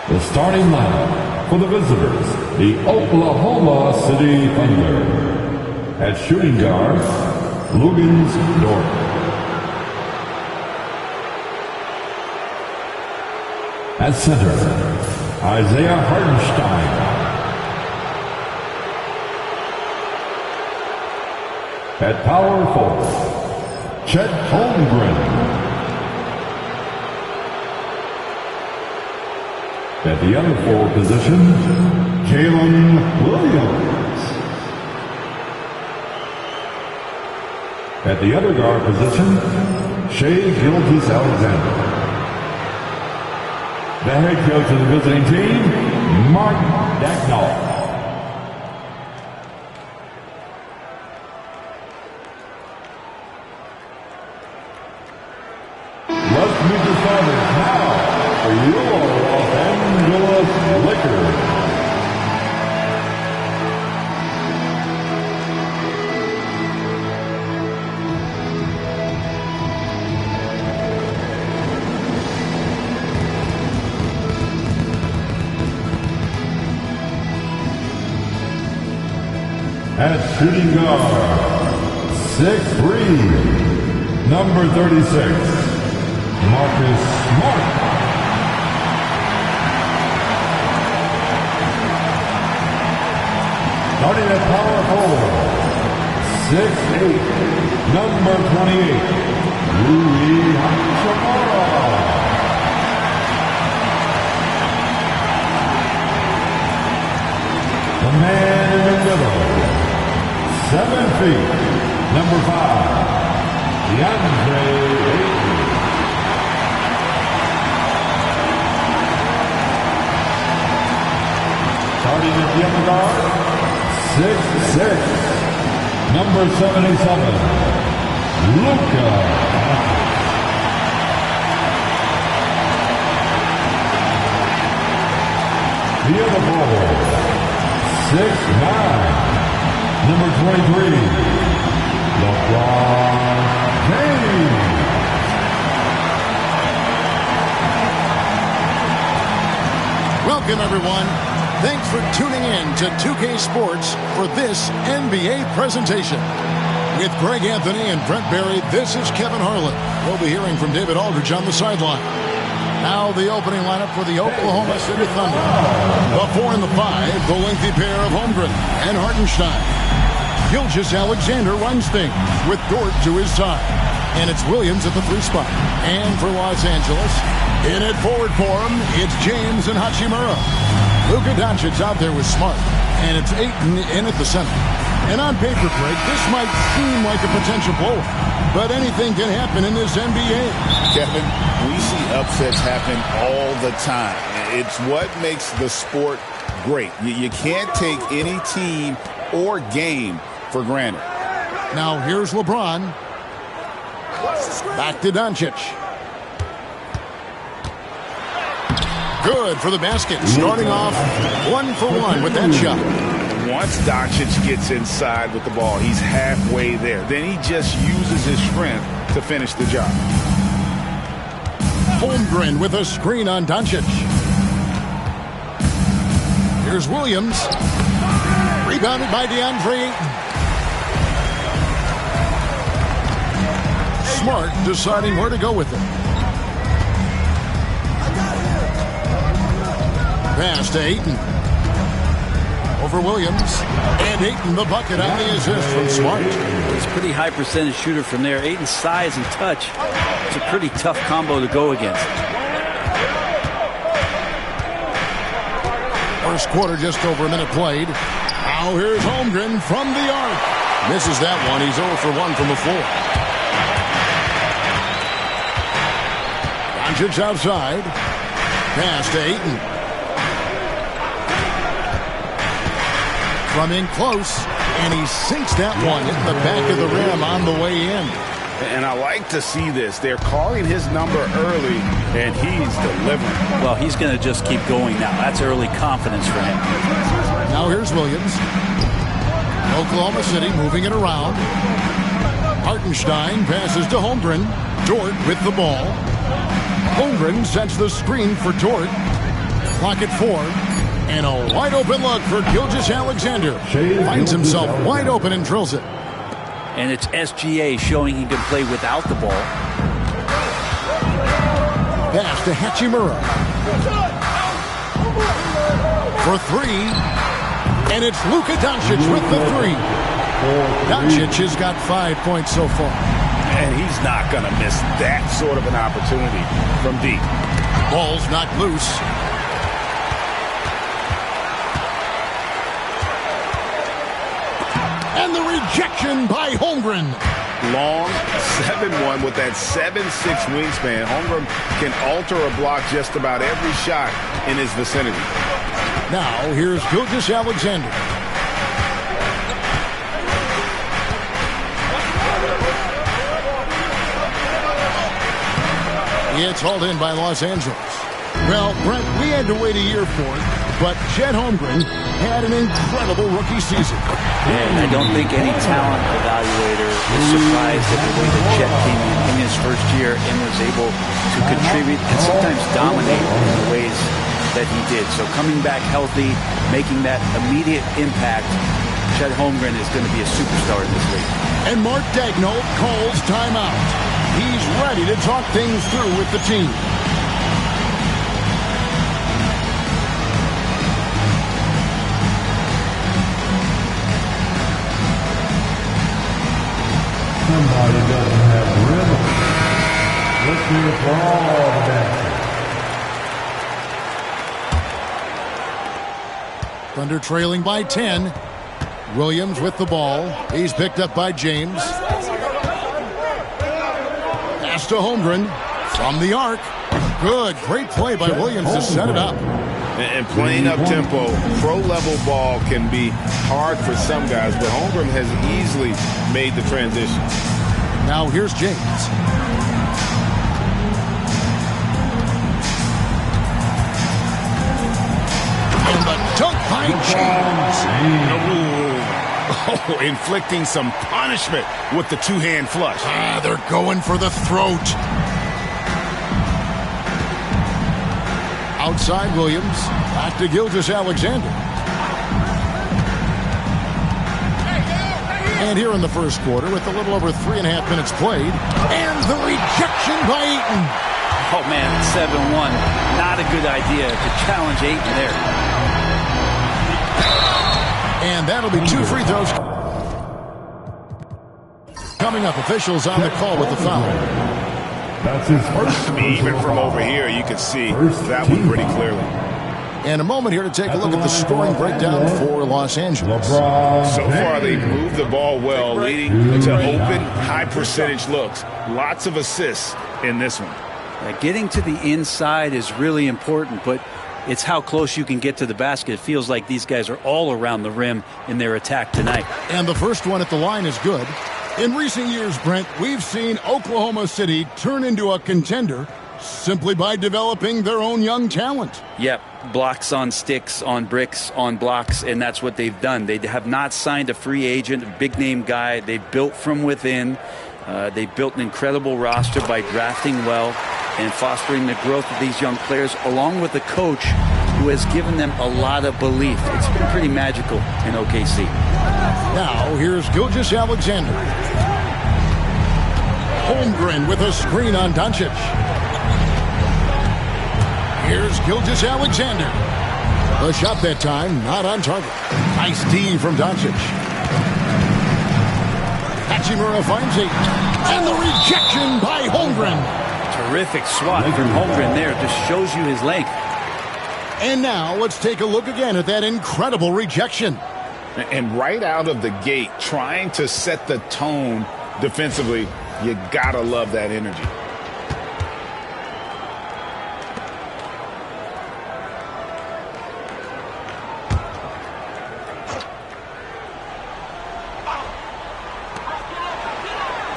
The starting lineup for the visitors, the Oklahoma City Thunder. At shooting guard, Lugens Dort. At center, Isaiah Hartenstein. At power forward, Chet Holmgren. At the other forward position, Jalen Williams. At the other guard position, Shai Gilgeous-Alexander. The head coach of the visiting team, Mark Dacknall. Let's meet the starters now for your Los Angeles Lakers. At shooting guard, 6'3", number 36, Marcus Smart. Starting at power forward, 6'8", number 28, Rui Hachimura. The man in the middle, 7 feet, number 5, DeAndre Ayton. Starting at the upper guard, 6'6", number 77, Luka. The other forward, 6'9", number 23, LeBron James. Welcome, everyone. Thanks for tuning in to 2K Sports for this NBA presentation. With Greg Anthony and Brent Barry, this is Kevin Harlan. We'll be hearing from David Aldridge on the sideline. Now the opening lineup for the Oklahoma City Thunder. The 4 and the 5, the lengthy pair of Holmgren and Hartenstein. Gilgeous-Alexander runs things with Dort to his side. And it's Williams at the 3 spot. And for Los Angeles, in at forward for him, it's James and Hachimura. Luka Doncic's out there with Smart. And it's Ayton in at the center. And on paper, Greg, this might seem like a potential blowout, but anything can happen in this NBA. Kevin, we see upsets happen all the time. It's what makes the sport great. You can't take any team or game for granted. Now here's LeBron. Back to Doncic. Good for the basket. Starting off 1 for 1 with that shot. Once Doncic gets inside with the ball, he's halfway there. Then he just uses his strength to finish the job. Holmgren with a screen on Doncic. Here's Williams. Rebounded by DeAndre Ayton. Smart deciding where to go with it. Pass to Ayton. Over Williams. And Ayton the bucket on the assist from Smart. He's a pretty high percentage shooter from there. Ayton's size and touch. It's a pretty tough combo to go against. First quarter just over a minute played. Now here's Holmgren from the arc. Misses that one. He's 0 for 1 from the floor. Doncic outside. Pass to Ayton. From in close, and he sinks that one in the back of the rim on the way in. And I like to see this. They're calling his number early, and he's delivering. Well, he's going to just keep going now. That's early confidence for him. Now here's Williams. Oklahoma City moving it around. Hartenstein passes to Holmgren. Dort with the ball. Holmgren sets the screen for Dort. clock at 4. And a wide open look for Gilgeous-Alexander. Finds himself wide open and drills it. And it's SGA showing he can play without the ball. Pass to Hachimura. For 3. And it's Luka Doncic with the 3. Doncic has got 5 points so far. And he's not going to miss that sort of an opportunity from deep. Ball's knocked loose. And the rejection by Holmgren. Long 7-1 with that 7'6" wingspan. Holmgren can alter a block just about every shot in his vicinity. Now here's Gilgeous-Alexander. It's hauled in by Los Angeles. Well, Brent, we had to wait a year for it, but Chet Holmgren had an incredible rookie season. And I don't think any talent evaluator is surprised at the way that Chet came in his first year and was able to contribute and sometimes dominate in the ways that he did. So coming back healthy, making that immediate impact, Chet Holmgren is going to be a superstar in this league. And Mark Daigneault calls timeout. He's ready to talk things through with the team. Somebody doesn't have rhythm. Let's hear it for all the dancers. Thunder trailing by 10. Williams with the ball. He's picked up by James. Pass to Holmgren from the arc. Good, great play by Williams to set it up. And playing up-tempo, pro-level ball can be hard for some guys, but Holmgren has easily made the transition. Now here's James. And the dunk by James. Oh, inflicting some punishment with the two-hand flush. They're going for the throat. Outside Williams. Back to Gilgeous-Alexander. And here in the first quarter with a little over 3.5 minutes played. And the rejection by Ayton. Oh, man, 7-1. Not a good idea to challenge Ayton there. And that'll be 2 free throws. Coming up, officials on the call with the foul. That's his first. Even from over here, you can see that one pretty clearly. And a moment here to take a look at the scoring breakdown for Los Angeles. So far, they've moved the ball well, leading to open, high-percentage looks. Lots of assists in this one. Getting to the inside is really important, but it's how close you can get to the basket. It feels like these guys are all around the rim in their attack tonight. And the first one at the line is good. In recent years, Brent, we've seen Oklahoma City turn into a contender simply by developing their own young talent. Yep, blocks on sticks, on bricks, on blocks, and that's what they've done. They have not signed a free agent, a big-name guy. They built from within. They built an incredible roster by drafting well and fostering the growth of these young players, along with a coach who has given them a lot of belief. It's been pretty magical in OKC. Now, here's Gilgeous-Alexander. Holmgren with a screen on Doncic. Here's Gilgeous-Alexander. The shot that time, not on target. Nice D from Doncic. Hachimura finds it. And the rejection by Holmgren. Terrific swat from Holmgren there. Just shows you his length. And now let's take a look again at that incredible rejection. And right out of the gate, trying to set the tone defensively, you gotta love that energy.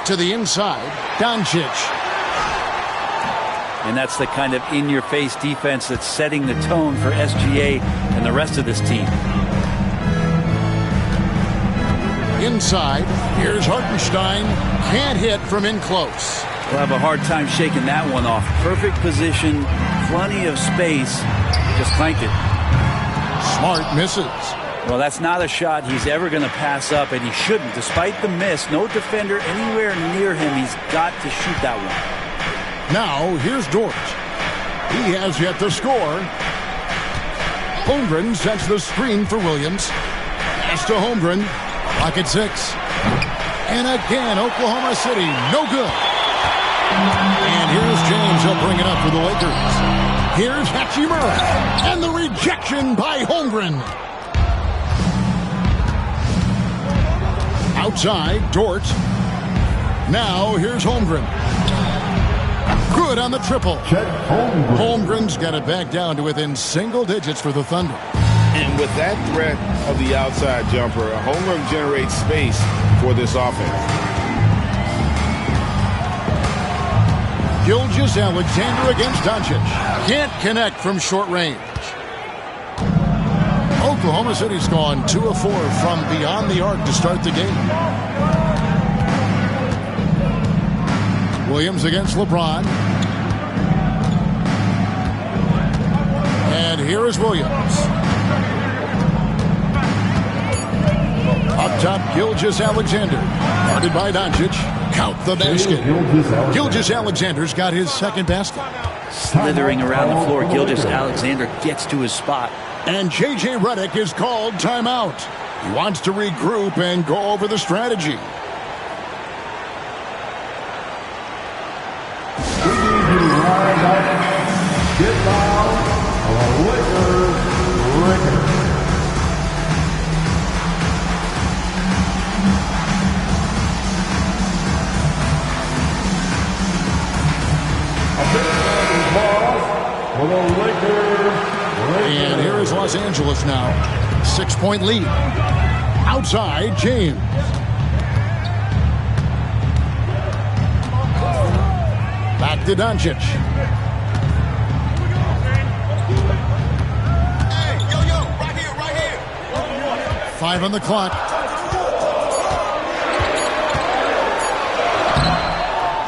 To the inside, Doncic. And that's the kind of in-your-face defense that's setting the tone for SGA and the rest of this team. Inside, here's Hartenstein. Can't hit from in close. We'll have a hard time shaking that one off. Perfect position, plenty of space, Just clanked it. Smart misses. Well, that's not a shot he's ever going to pass up, and he shouldn't. Despite the miss, no defender anywhere near him. He's got to shoot that one. Now, here's Dort. He has yet to score. Holmgren sets the screen for Williams. Pass to Holmgren. Clock at 6. And again, Oklahoma City, no good. And here's James. He'll bring it up for the Lakers. Here's Hachimura. And the rejection by Holmgren. Outside, Dort. Now, here's Holmgren. Good on the triple. Holmgren's got it back down to within single digits for the Thunder. And with that threat of the outside jumper, Holmgren generates space for this offense. Gilgeous-Alexander against Doncic. Can't connect from short range. Oklahoma City's gone 2 of 4 from beyond the arc to start the game. Williams against LeBron. And here is Williams. Up top, Gilgeous-Alexander. Guarded by Doncic. Count the basket. Gilgeous-Alexander's got his second basket. Slithering around the floor, Gilgeous-Alexander gets to his spot. And J.J. Redick is called timeout. He wants to regroup and go over the strategy. Get down, Lakers. For the Lakers. And here is Los Angeles now. 6-point lead. Outside, James. Back to Doncic. Hey, yo, right here. 5 on the clock.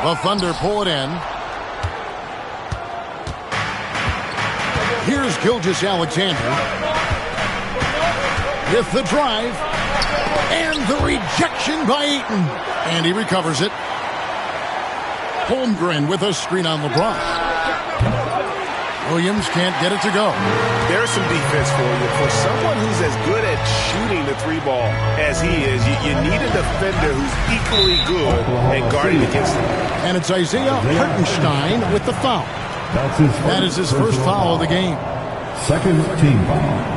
The Thunder pull it in. Here's Gilgeous-Alexander with the drive and the rejection by Ayton. And he recovers it. Holmgren with a screen on LeBron. Williams can't get it to go. There's some defense for you. For someone who's as good at shooting the 3-ball as he is, you need a defender who's equally good at guarding against him. And it's Isaiah Hartenstein with the foul. That is his first foul of the game. Second team foul.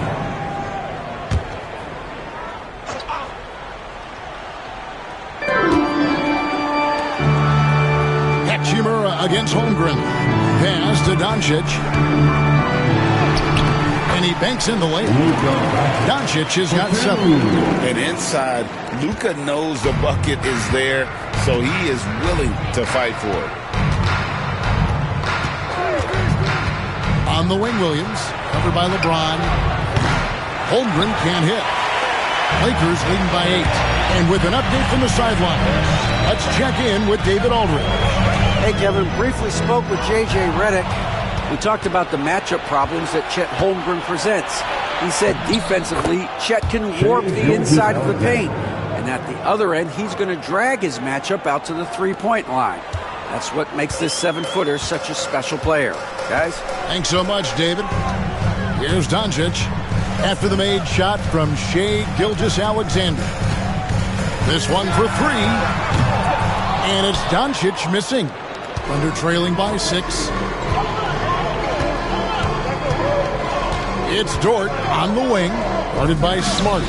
Hachimura against Holmgren. Pass to Doncic. And he banks in the layup. Doncic has got 7. And inside, Luka knows the bucket is there, so he is willing to fight for it. On the wing, Williams. Covered by LeBron. Holmgren can't hit. Lakers leading by 8. And with an update from the sideline, let's check in with David Aldridge. Hey, Kevin, briefly spoke with J.J. Redick. We talked about the matchup problems that Chet Holmgren presents. He said defensively, Chet can warp the inside of the paint. And at the other end, he's going to drag his matchup out to the three-point line. That's what makes this 7-footer such a special player. Guys? Thanks so much, David. Here's Doncic after the made shot from Shai Gilgeous-Alexander. This one for 3. And it's Doncic missing. Thunder trailing by 6. It's Dort on the wing, guarded by Smart.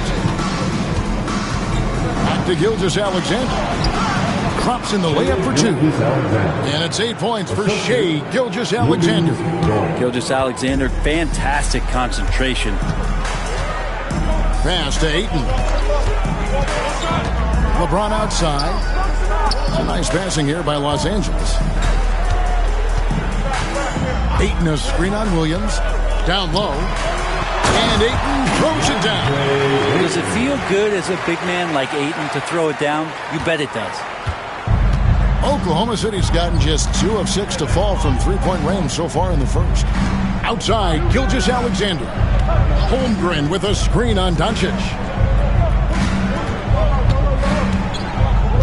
Back to Gilgeous-Alexander. Crops in the layup for 2. And it's 8 points for Shai Gilgeous-Alexander. Gilgeous-Alexander, fantastic concentration. Pass to Ayton. LeBron outside. Some nice passing here by Los Angeles. Ayton a screen on Williams. Down low. And Ayton throws it down. Does it feel good as a big man like Ayton to throw it down? You bet it does. Oklahoma City's gotten just 2 of 6 to fall from 3-point range so far in the first. Outside, Gilgeous-Alexander. Holmgren with a screen on Doncic.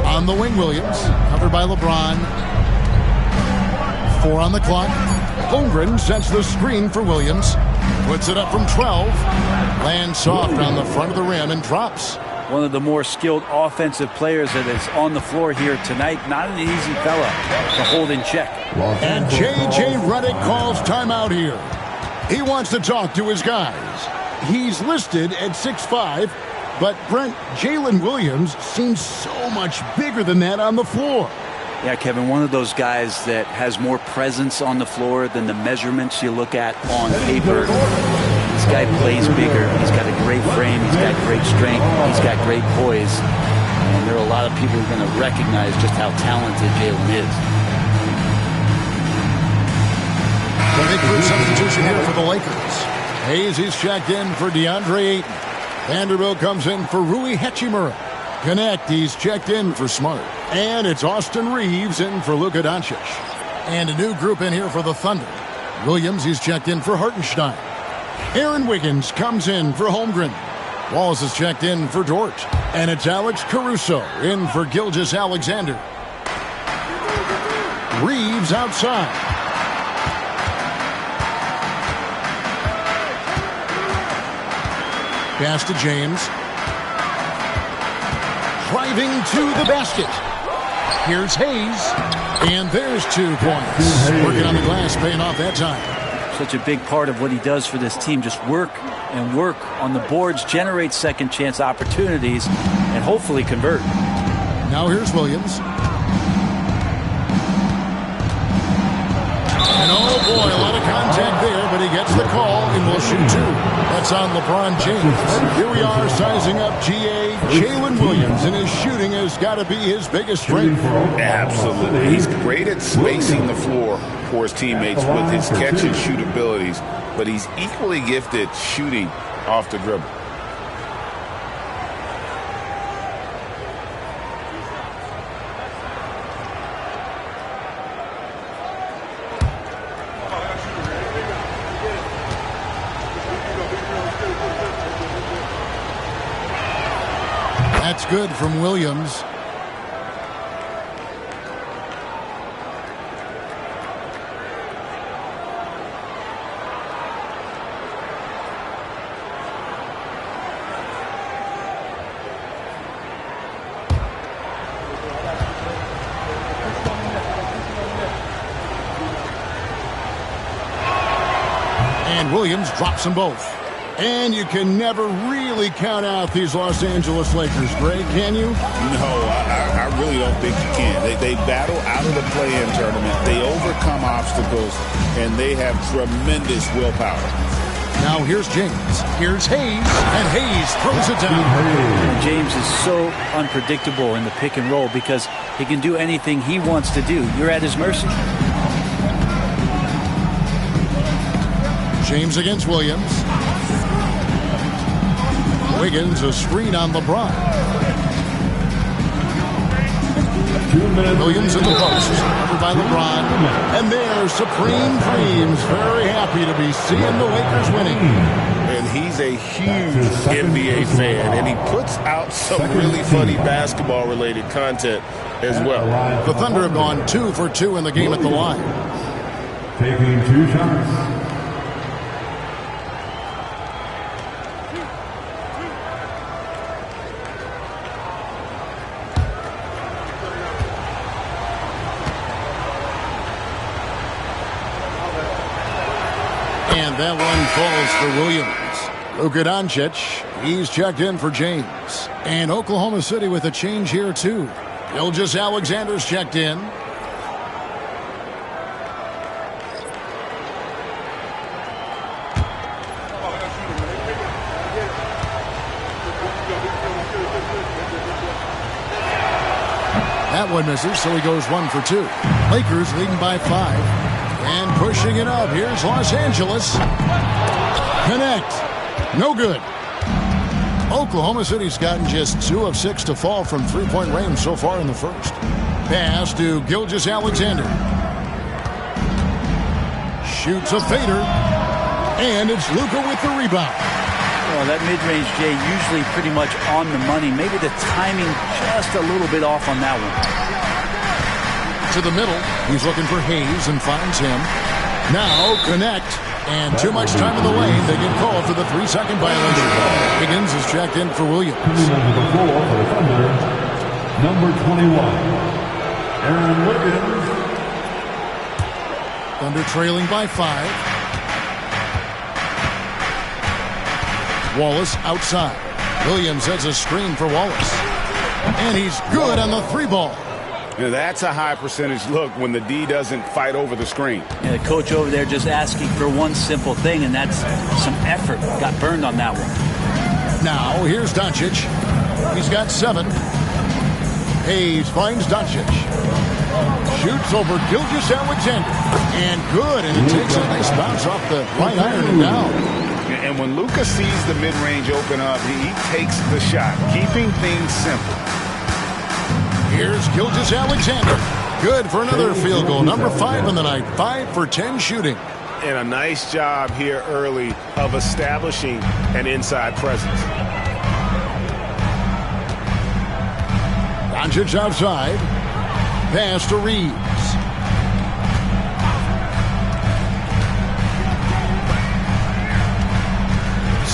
On the wing, Williams. Covered by LeBron. 4 on the clock. Holmgren sets the screen for Williams. Puts it up from 12. Lands soft on the front of the rim and drops. One of the more skilled offensive players that is on the floor here tonight. Not an easy fella to hold in check. And J.J. Redick calls timeout here. He wants to talk to his guys. He's listed at 6'5", but Brent, Jalen Williams seems so much bigger than that on the floor. Yeah, Kevin, one of those guys that has more presence on the floor than the measurements you look at on paper. This guy plays bigger. He's got a great frame. He's got great strength. He's got great poise. And there are a lot of people who are going to recognize just how talented Jalen is. Big group substitution here for the Lakers. Hayes is checked in for DeAndre Ayton. Vanderbilt comes in for Rui Hachimura. Connect, he's checked in for Smart. And it's Austin Reeves in for Luka Doncic. And a new group in here for the Thunder. Williams, he's checked in for Hartenstein. Aaron Wiggins comes in for Holmgren. Wallace is checked in for Dort. And it's Alex Caruso in for Gilgeous-Alexander. Reeves outside. Pass to James. Driving to the basket. Here's Hayes. And there's 2 points. Working on the glass, paying off that time. Such a big part of what he does for this team. Just work and work on the boards, generate second chance opportunities, and hopefully convert. Now here's Williams. And oh boy, a lot of contact there, but he gets the call and will shoot 2. That's on LeBron James. Here we are sizing up GA. Jalen Williams, and his shooting has got to be his biggest strength. Absolutely. He's great at spacing the floor for his teammates with his catch and shoot abilities, but he's equally gifted shooting off the dribble. That's good from Williams. And Williams drops them both. And you can never really count out these Los Angeles Lakers, Greg, can you? No, I really don't think you can. They battle out of the play-in tournament. They overcome obstacles, and they have tremendous willpower. Now here's James. Here's Hayes, and Hayes throws it down. James is so unpredictable in the pick and roll because he can do anything he wants to do. You're at his mercy. James against Williams. Wiggins, a screen on LeBron. Williams in the post, covered by LeBron. And there's Supreme Dreams, very happy to be seeing the Lakers winning. And he's a huge NBA fan, and he puts out some really funny basketball-related content as well. The Thunder have gone 2 for 2 in the game at the line. Taking 2 shots. And that one falls for Williams. Luka Doncic, he's checked in for James. And Oklahoma City with a change here, too. Gilgeous-Alexander's checked in. That one misses, so he goes 1 for 2. Lakers leading by 5. And pushing it up. Here's Los Angeles. Connect. No good. Oklahoma City's gotten just 2 of 6 to fall from three-point range so far in the first. Pass to Gilgeous-Alexander. Shoots a fader. And it's Luka with the rebound. Well, that mid-range, Jay, usually pretty much on the money. Maybe the timing just a little bit off on that one. To the middle. He's looking for Hayes and finds him. Now connect. And too much time in the lane. They get called for the 3-second violation. Higgins is checked in for Williams. The floor for the Thunder, number 21, Aaron Wiggins. Thunder trailing by 5. Wallace outside. Williams has a screen for Wallace. And he's good on the 3-ball. Yeah, that's a high percentage look when the D doesn't fight over the screen. Yeah, the coach over there just asking for one simple thing, and that's some effort. Got burned on that one. Now, here's Doncic. He's got 7. Hayes finds Doncic. Shoots over Gilgeous-Alexander. And good, and it takes a nice bounce off the right iron and down. And when Luka sees the mid-range open up, he takes the shot, keeping things simple. Here's Gilgeous-Alexander. Good for another field goal. Number 5 on the night. 5 for 10 shooting. And a nice job here early of establishing an inside presence. Doncic outside. Pass to Reeves.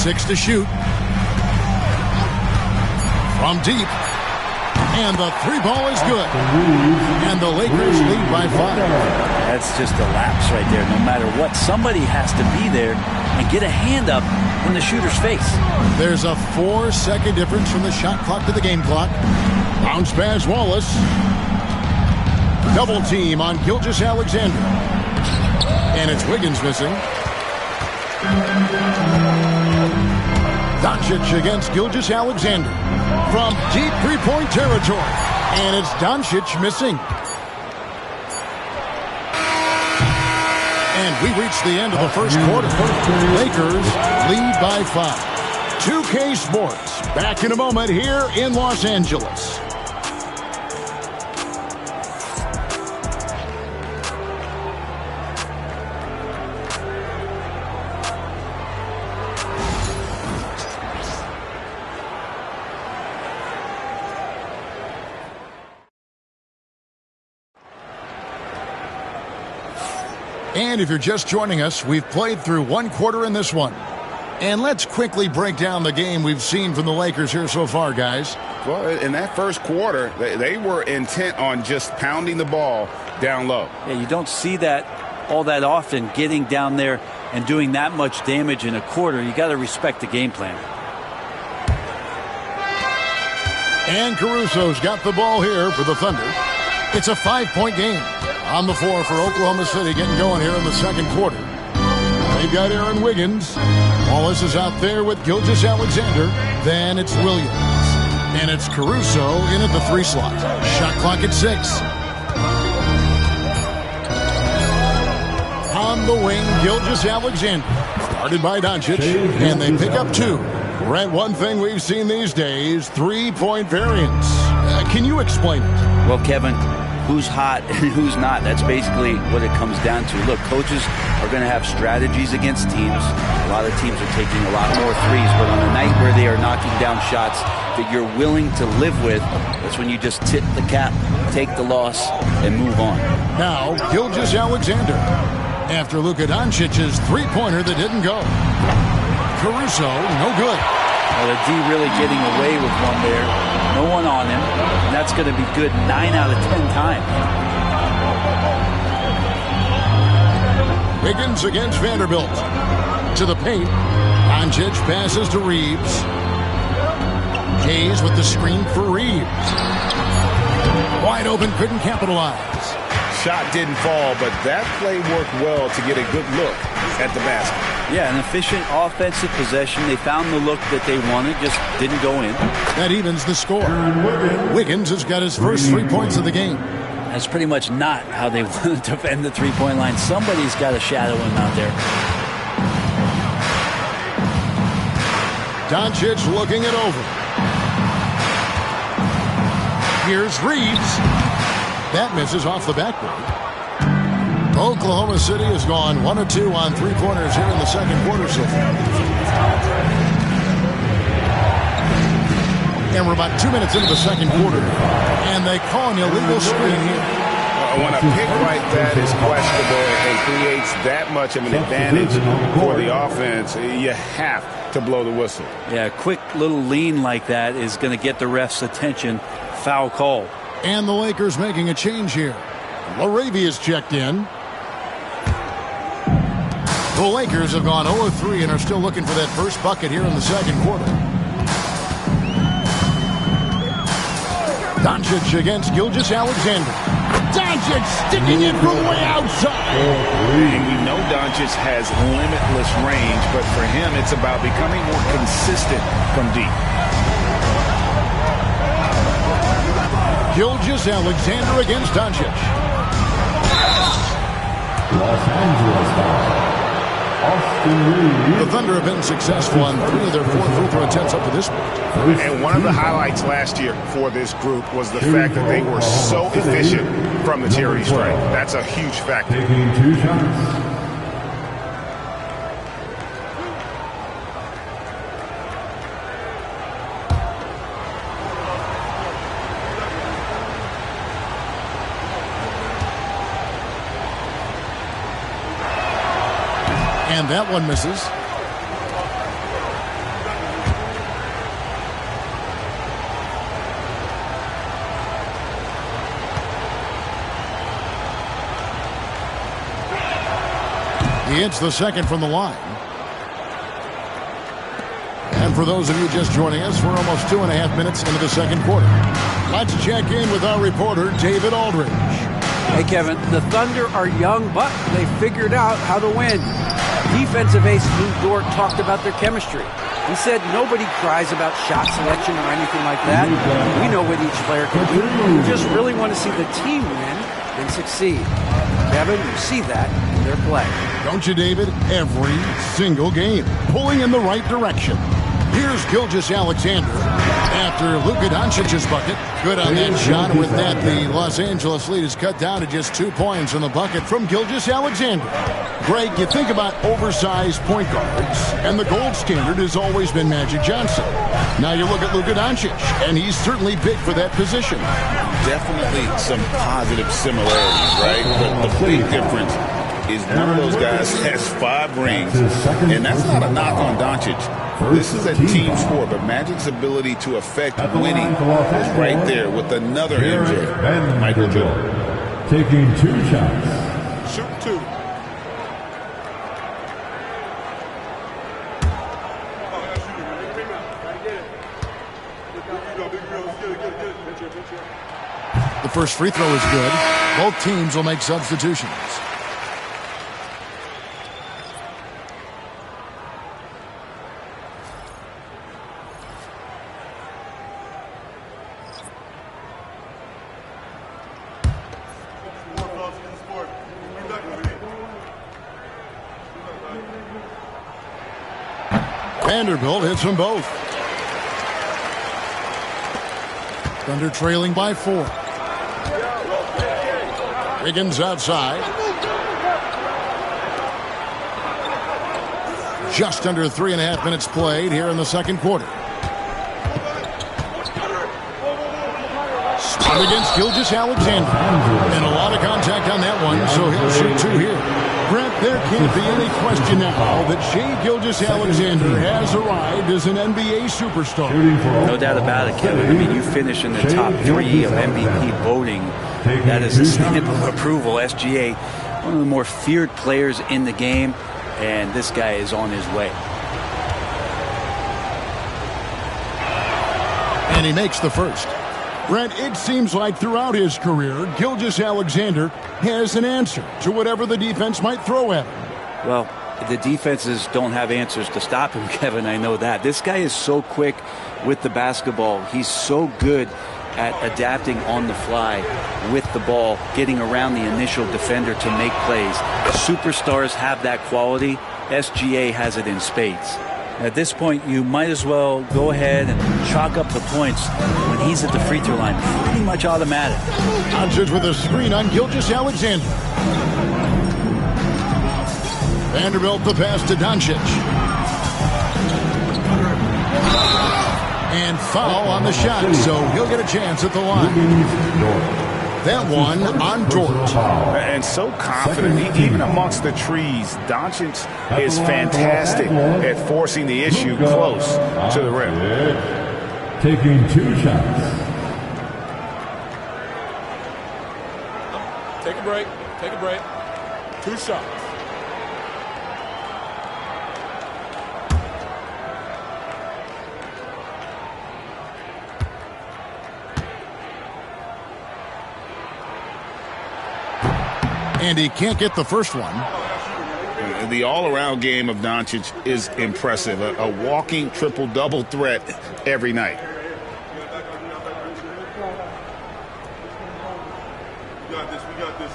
Six to shoot. From deep. And the 3-ball is good. And the Lakers lead by 5. That's just a lapse right there. No matter what, somebody has to be there and get a hand up in the shooter's face. There's a 4-second difference from the shot clock to the game clock. Bounce pass Wallace. Double team on Gilgeous-Alexander. And it's Wiggins missing. Doncic against Gilgeous-Alexander from deep 3-point territory. And it's Doncic missing. And we reach the end of the first quarter. Lakers lead by 5. 2K Sports back in a moment here in Los Angeles. And if you're just joining us, we've played through one quarter in this one. And let's quickly break down the game we've seen from the Lakers here so far, guys. Well, in that first quarter, they were intent on just pounding the ball down low. Yeah, you don't see that all that often, getting down there and doing that much damage in a quarter. You got to respect the game plan. And Caruso's got the ball here for the Thunder. It's a 5-point game. On the floor for Oklahoma City, getting going here in the second quarter. They've got Aaron Wiggins. Wallace is out there with Gilgeous-Alexander. Then it's Williams. And it's Caruso in at the 3 slot. Shot clock at 6. On the wing, Gilgeous-Alexander. Guarded by Doncic. And they pick up 2. Brent, one thing we've seen these days, 3-point variance. Can you explain it? Well, Kevin, who's hot and who's not? That's basically what it comes down to. Look, coaches are going to have strategies against teams. A lot of teams are taking a lot more threes, but on a night where they are knocking down shots that you're willing to live with, that's when you just tip the cap, take the loss, and move on. Now, Gilgeous-Alexander. After Luka Doncic's 3-pointer that didn't go. Caruso, no good. Well, the D really getting away with one there. No one on him. And that's going to be good 9 out of 10 times. Wiggins against Vanderbilt. To the paint. Doncic passes to Reeves. Hayes with the screen for Reeves. Wide open, couldn't capitalize. Shot didn't fall, but that play worked well to get a good look at the basket. Yeah, an efficient offensive possession. They found the look that they wanted, just didn't go in. That evens the score. Wiggins has got his first 3 points of the game. That's pretty much not how they want to defend the 3-point line. Somebody's got to shadow him out there. Doncic looking it over. Here's Reeves. That misses off the backboard. Oklahoma City has gone 1 of 2 on three-pointers here in the second quarter so far. And we're about 2 minutes into the second quarter. And they call an illegal screen here. When a pick like that is questionable and creates that much of an advantage for the offense, you have to blow the whistle. Yeah, a quick little lean like that is going to get the ref's attention. Foul call. And the Lakers making a change here. Laravia's checked in. The Lakers have gone 0 of 3 and are still looking for that first bucket here in the second quarter. Doncic against Gilgeous-Alexander. Doncic sticking it from way outside. And we know Doncic has limitless range, but for him, it's about becoming more consistent from deep. Gilgeous-Alexander against Doncic. Los Angeles. The Thunder have been successful on 3 of their 4 free throw attempts up to this point. And one of the highlights last year for this group was the fact that they were so efficient from the charity stripe. That's a huge factor. Taking 2 shots. And that one misses. He hits the second from the line. And for those of you just joining us, we're almost 2.5 minutes into the second quarter. Let's check in with our reporter, David Aldridge. Hey, Kevin, the Thunder are young, but they figured out how to win. Defensive ace Lou Dort talked about their chemistry. He said nobody cries about shot selection or anything like that. We know what each player can do. We just really want to see the team win and succeed. Kevin, you see that in their play. Don't you, David? Every single game. Pulling in the right direction. Here's Gilgeous-Alexander after Luka Doncic's bucket. Good on that shot. And with that, the Los Angeles lead is cut down to just 2 points in the bucket from Gilgeous-Alexander. Greg, you think about oversized point guards, and the gold standard has always been Magic Johnson. Now you look at Luka Doncic, and he's certainly big for that position. Definitely some positive similarities, right? But the big difference is one of those guys has 5 rings, and that's not a knock on Doncic. This is a team sport, but Magic's ability to affect winning is right there with another MJ, Michael Jordan. Taking 2 shots. Shoot 2. The first free throw is good. Both teams will make substitutions. Vanderbilt hits them both. Thunder trailing by 4. Wiggins outside. Just under 3.5 minutes played here in the second quarter. Spot against Gilgeous-Alexander. And a lot of contact on that one, so he'll shoot 2 here. Brent, there can't be any question now that Shai Gilgeous-Alexander has arrived as an NBA superstar. No doubt about it, Kevin. I mean, you finish in the top 3 of MVP voting. That is a stamp of approval. SGA, one of the more feared players in the game, and this guy is on his way. And he makes the first. Brent, it seems like throughout his career, Gilgeous-Alexander has an answer to whatever the defense might throw at him. Well, the defenses don't have answers to stop him, Kevin. I know that. This guy is so quick with the basketball. He's so good at adapting on the fly with the ball, getting around the initial defender to make plays. Superstars have that quality. SGA has it in spades. At this point, you might as well go ahead and chalk up the points when he's at the free throw line. Pretty much automatic. Doncic with a screen on Gilgeous-Alexander. Vanderbilt the pass to Doncic. And foul on the shot, so he'll get a chance at the line. That one on Dort. And so confident, even amongst the trees. Doncic is fantastic at forcing the issue close to the rim. Taking 2 shots. Take a break. Take a break. 2 shots. And he can't get the first one. The all-around game of Doncic is impressive. A walking triple-double threat every night. We got this. We got this.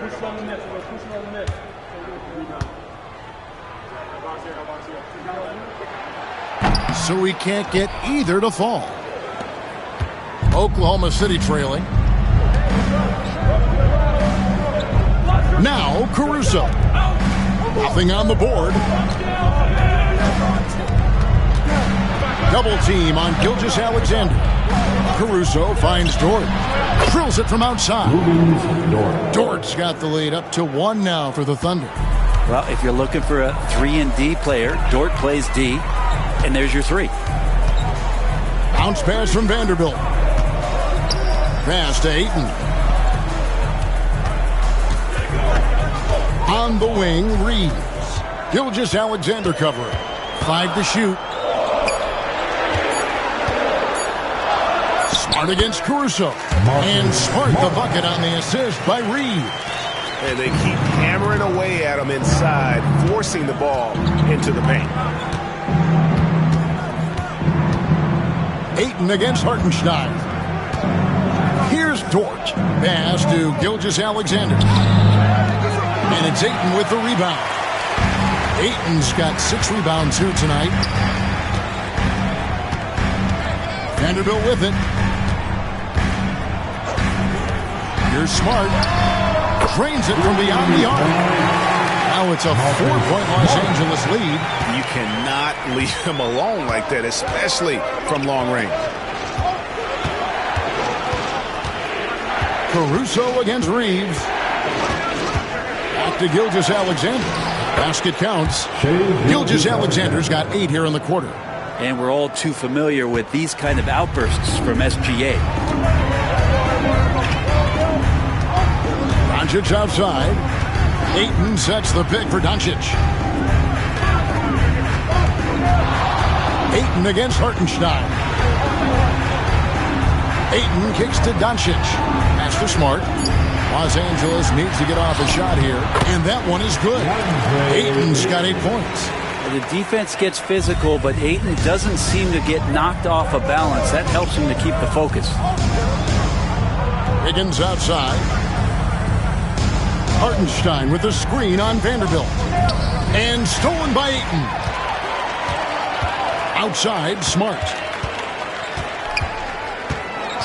Push on the net. We're going to push on the net. So he can't get either to fall. Oklahoma City trailing. Now Caruso. Nothing on the board. Double team on Gilgeous-Alexander. Caruso finds Dort. Drills it from outside. Dort's got the lead up to 1 now for the Thunder. Well, if you're looking for a 3-and-D player, Dort plays D, and there's your 3. Bounce pass from Vanderbilt. Pass to Ayton. On the wing, Reeves. Gilgeous-Alexander covering. 5 to shoot. Smart against Caruso. And Smart the bucket on the assist by Reeves. And they keep hammering away at him inside, forcing the ball into the paint. Ayton against Hartenstein. Here's Dort. Pass to Gilgeous-Alexander. And it's Ayton with the rebound. Ayton's got 6 rebounds here tonight. Vanderbilt with it. Here's Smart. Trains it from beyond the arc. Now it's a 4-point Los Angeles lead. You cannot leave him alone like that, especially from long range. Caruso against Reeves. Back to Gilgeous-Alexander. Basket counts. Gilgeous-Alexander's got 8 here in the quarter. And we're all too familiar with these kind of outbursts from SGA. Doncic outside. Ayton sets the pick for Doncic. Ayton against Hartenstein. Ayton kicks to Doncic. Pass to Smart. Los Angeles needs to get off a shot here, and that one is good. Ayton's got 8 points. The defense gets physical, but Ayton doesn't seem to get knocked off of balance. That helps him to keep the focus. Higgins outside. Hartenstein with the screen on Vanderbilt. And stolen by Ayton. Outside, Smart.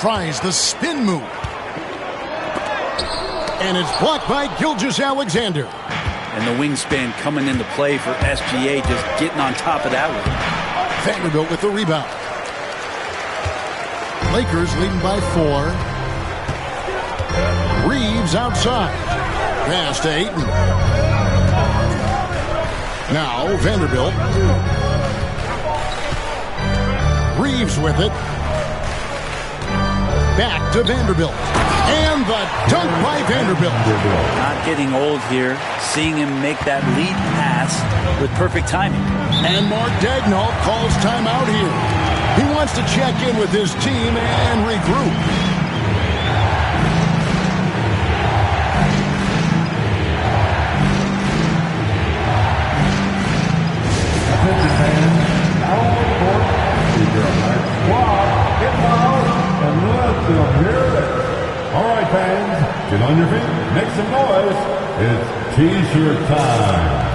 Tries the spin move. And it's blocked by Gilgeous-Alexander. And the wingspan coming into play for SGA, just getting on top of that one. Vanderbilt with the rebound. Lakers leading by 4. Reeves outside. Pass to Ayton. Now Vanderbilt. Reeves with it. Back to Vanderbilt. And the dunk by Vanderbilt. Not getting old here. Seeing him make that lead pass with perfect timing. And Mark Daigneault calls timeout here. He wants to check in with his team and regroup. All right, fans, get on your feet, make some noise. It's T-shirt time.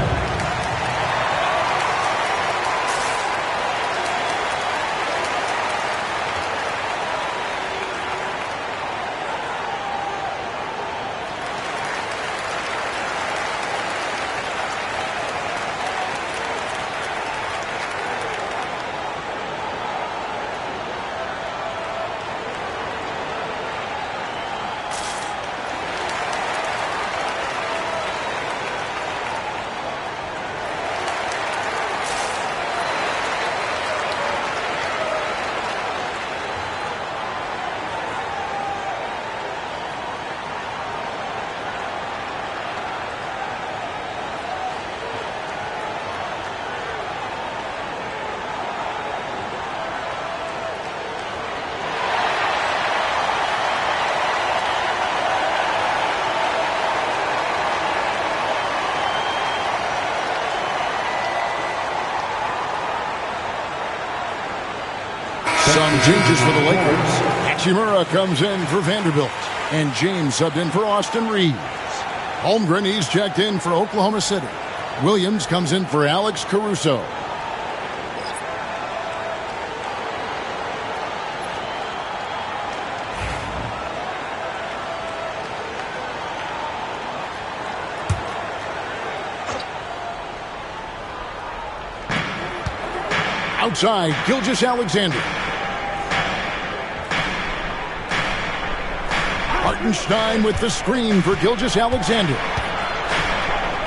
Some changes for the Lakers. Hachimura comes in for Vanderbilt. And James subbed in for Austin Reeves. Holmgren, he's checked in for Oklahoma City. Williams comes in for Alex Caruso. Outside, Gilgeous-Alexander. Hartenstein with the screen for Gilgeous-Alexander.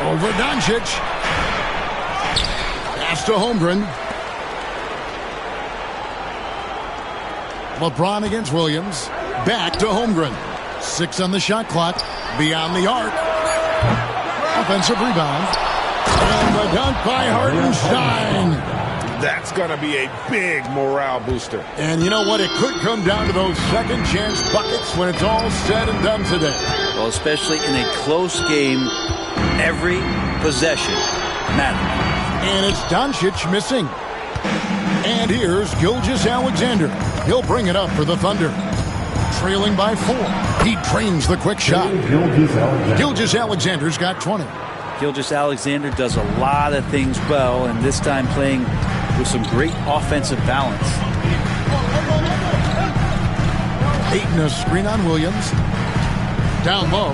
Over Doncic. Pass to Holmgren. LeBron against Williams. Back to Holmgren. 6 on the shot clock. Beyond the arc. Offensive rebound. And the dunk by Hartenstein. That's going to be a big morale booster. And you know what? It could come down to those second chance buckets when it's all said and done today. Well, especially in a close game, every possession matters. And it's Doncic missing. And here's Gilgeous-Alexander. He'll bring it up for the Thunder. Trailing by 4. He drains the quick shot. Gilgeous-Alexander's got 20. Gilgeous-Alexander does a lot of things well, and this time playing with some great offensive balance. Ayton a screen on Williams. Down low.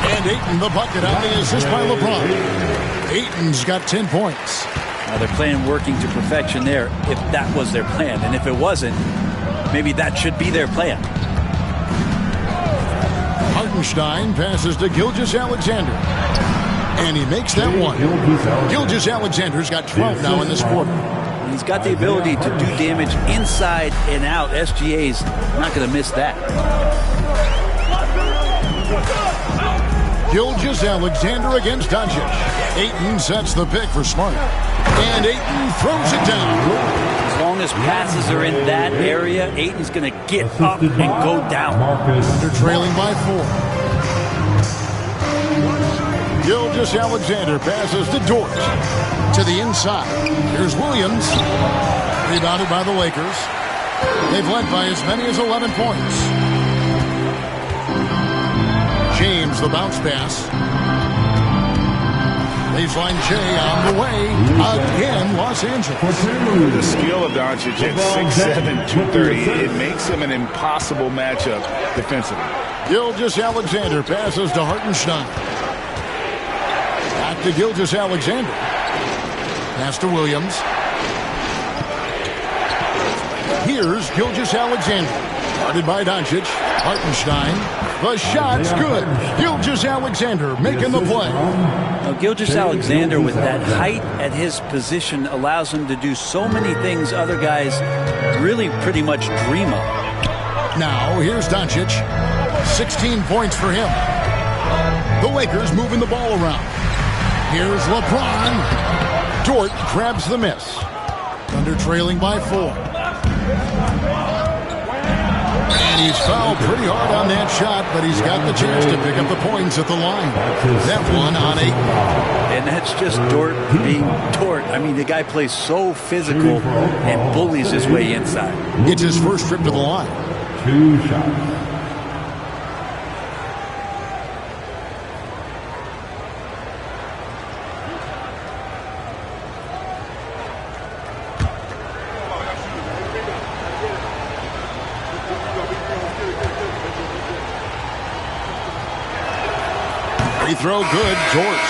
And Ayton the bucket on the assist by LeBron. Ayton's got 10 points. Now they're playing working to perfection there if that was their plan. And if it wasn't, maybe that should be their plan. Hartenstein passes to Gilgeous-Alexander. And he makes that one. Gilgeous-Alexander's got 12 now in this quarter. He's got the ability to do damage inside and out. SGA's not going to miss that. Gilgeous-Alexander against Doncic. Ayton sets the pick for Smart. And Ayton throws it down. As long as passes are in that area, Ayton's going to get up and go down. They're trailing by 4. Gilgeous-Alexander passes to Dort. To the inside. Here's Williams. Rebounded by the Lakers. They've led by as many as 11 points. James, the bounce pass. Baseline J on the way. Again, Los Angeles. The skill of Doncic at 6'7", 230, it makes him an impossible matchup defensively. Gilgeous-Alexander passes to Hartenstein. Back to Gilgeous-Alexander. Pass to Williams. Here's Gilgeous-Alexander. Guarded by Doncic. Hartenstein. The shot's good. Gilgeous-Alexander making the play. Now, Gilgeous-Alexander with that height at his position allows him to do so many things other guys really pretty much dream of. Now, here's Doncic. 16 points for him. The Lakers moving the ball around. Here's LeBron. Dort grabs the miss. Thunder trailing by 4. And he's fouled pretty hard on that shot, but he's got the chance to pick up the points at the line. That one on 8. And that's just Dort being Dort. I mean, the guy plays so physical and bullies his way inside. It's his first trip to the line. 2 shots. Free throw good, Dort.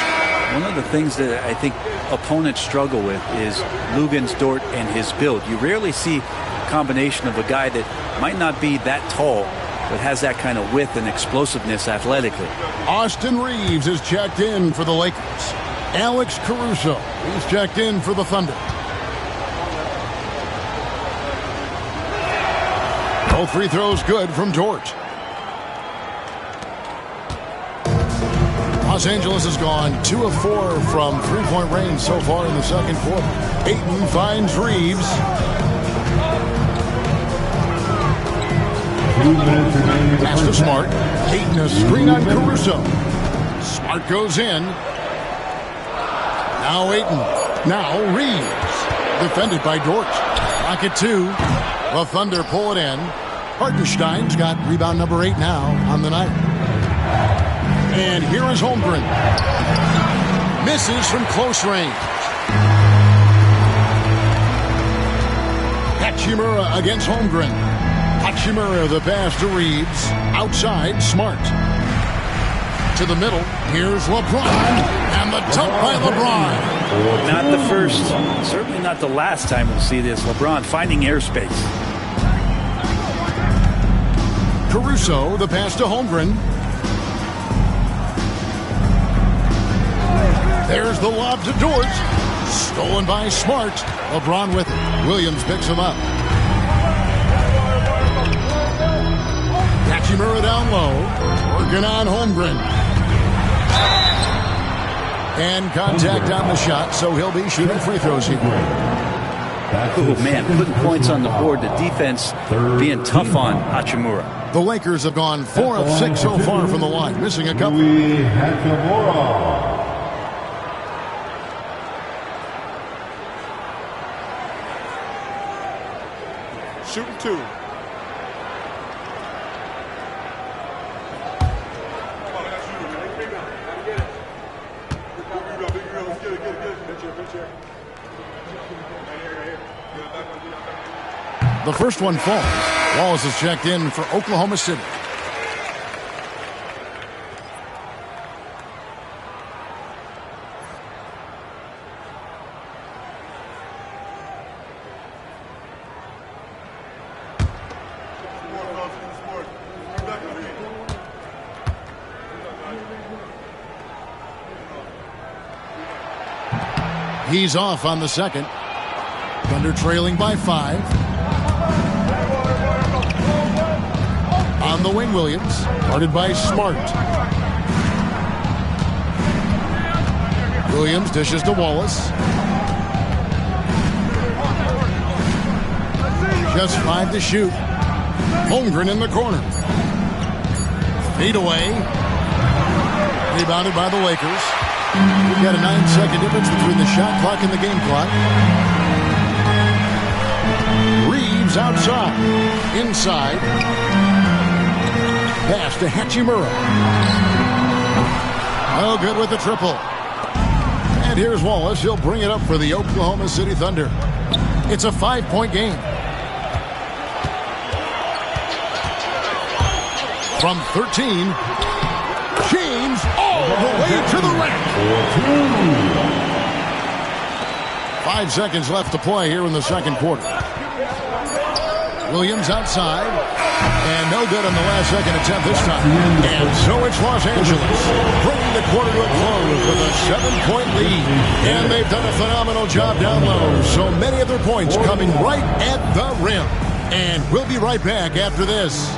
One of the things that I think opponents struggle with is Luguentz, Dort, and his build. You rarely see a combination of a guy that might not be that tall, but has that kind of width and explosiveness athletically. Austin Reeves is checked in for the Lakers. Alex Caruso is checked in for the Thunder. Both free throws good from Dort. Los Angeles has gone 2 of 4 from three-point range so far in the second quarter. Ayton finds Reeves. 2 minutes remaining. Pass to Smart. Ayton a screen on Caruso. Smart goes in. Now Ayton. Now Reeves. Defended by Dort. Pocket 2. The Thunder pull it in. Hartenstein's got rebound number 8 now on the night. And here is Holmgren. Misses from close range. Hachimura against Holmgren. Hachimura the pass to Reeves. Outside, Smart. To the middle. Here's LeBron. And the dunk by LeBron. Not the first, certainly not the last time we'll see this. LeBron finding airspace. Caruso, the pass to Holmgren. There's the lob to Dort. Stolen by Smart. LeBron with it. Williams picks him up. Hachimura down low. Working on Holmgren. And contact on the shot, so he'll be shooting free throws here. Oh, man, putting points on the board. The defense being tough on Hachimura. The Lakers have gone 4 of 6 so far from the line, missing a couple. Shooting 2. The first one falls. Wallace is checked in for Oklahoma City. He's off on the second. Thunder trailing by 5. On the wing, Williams. Guarded by Smart. Williams dishes to Wallace. Just 5 to shoot. Holmgren in the corner. Fade away. Rebounded by the Lakers. We've got a 9-second difference between the shot clock and the game clock. Reeves outside. Inside. Pass to Hachimura. Oh, good with the triple. And here's Wallace. He'll bring it up for the Oklahoma City Thunder. It's a 5-point game. From 13, James all the way to the rack. 5 seconds left to play here in the second quarter. Williams outside. And no good on the last second attempt this time. And so it's Los Angeles bringing the quarter to a close with a 7-point lead. And they've done a phenomenal job down low. So many of their points coming right at the rim. And we'll be right back after this.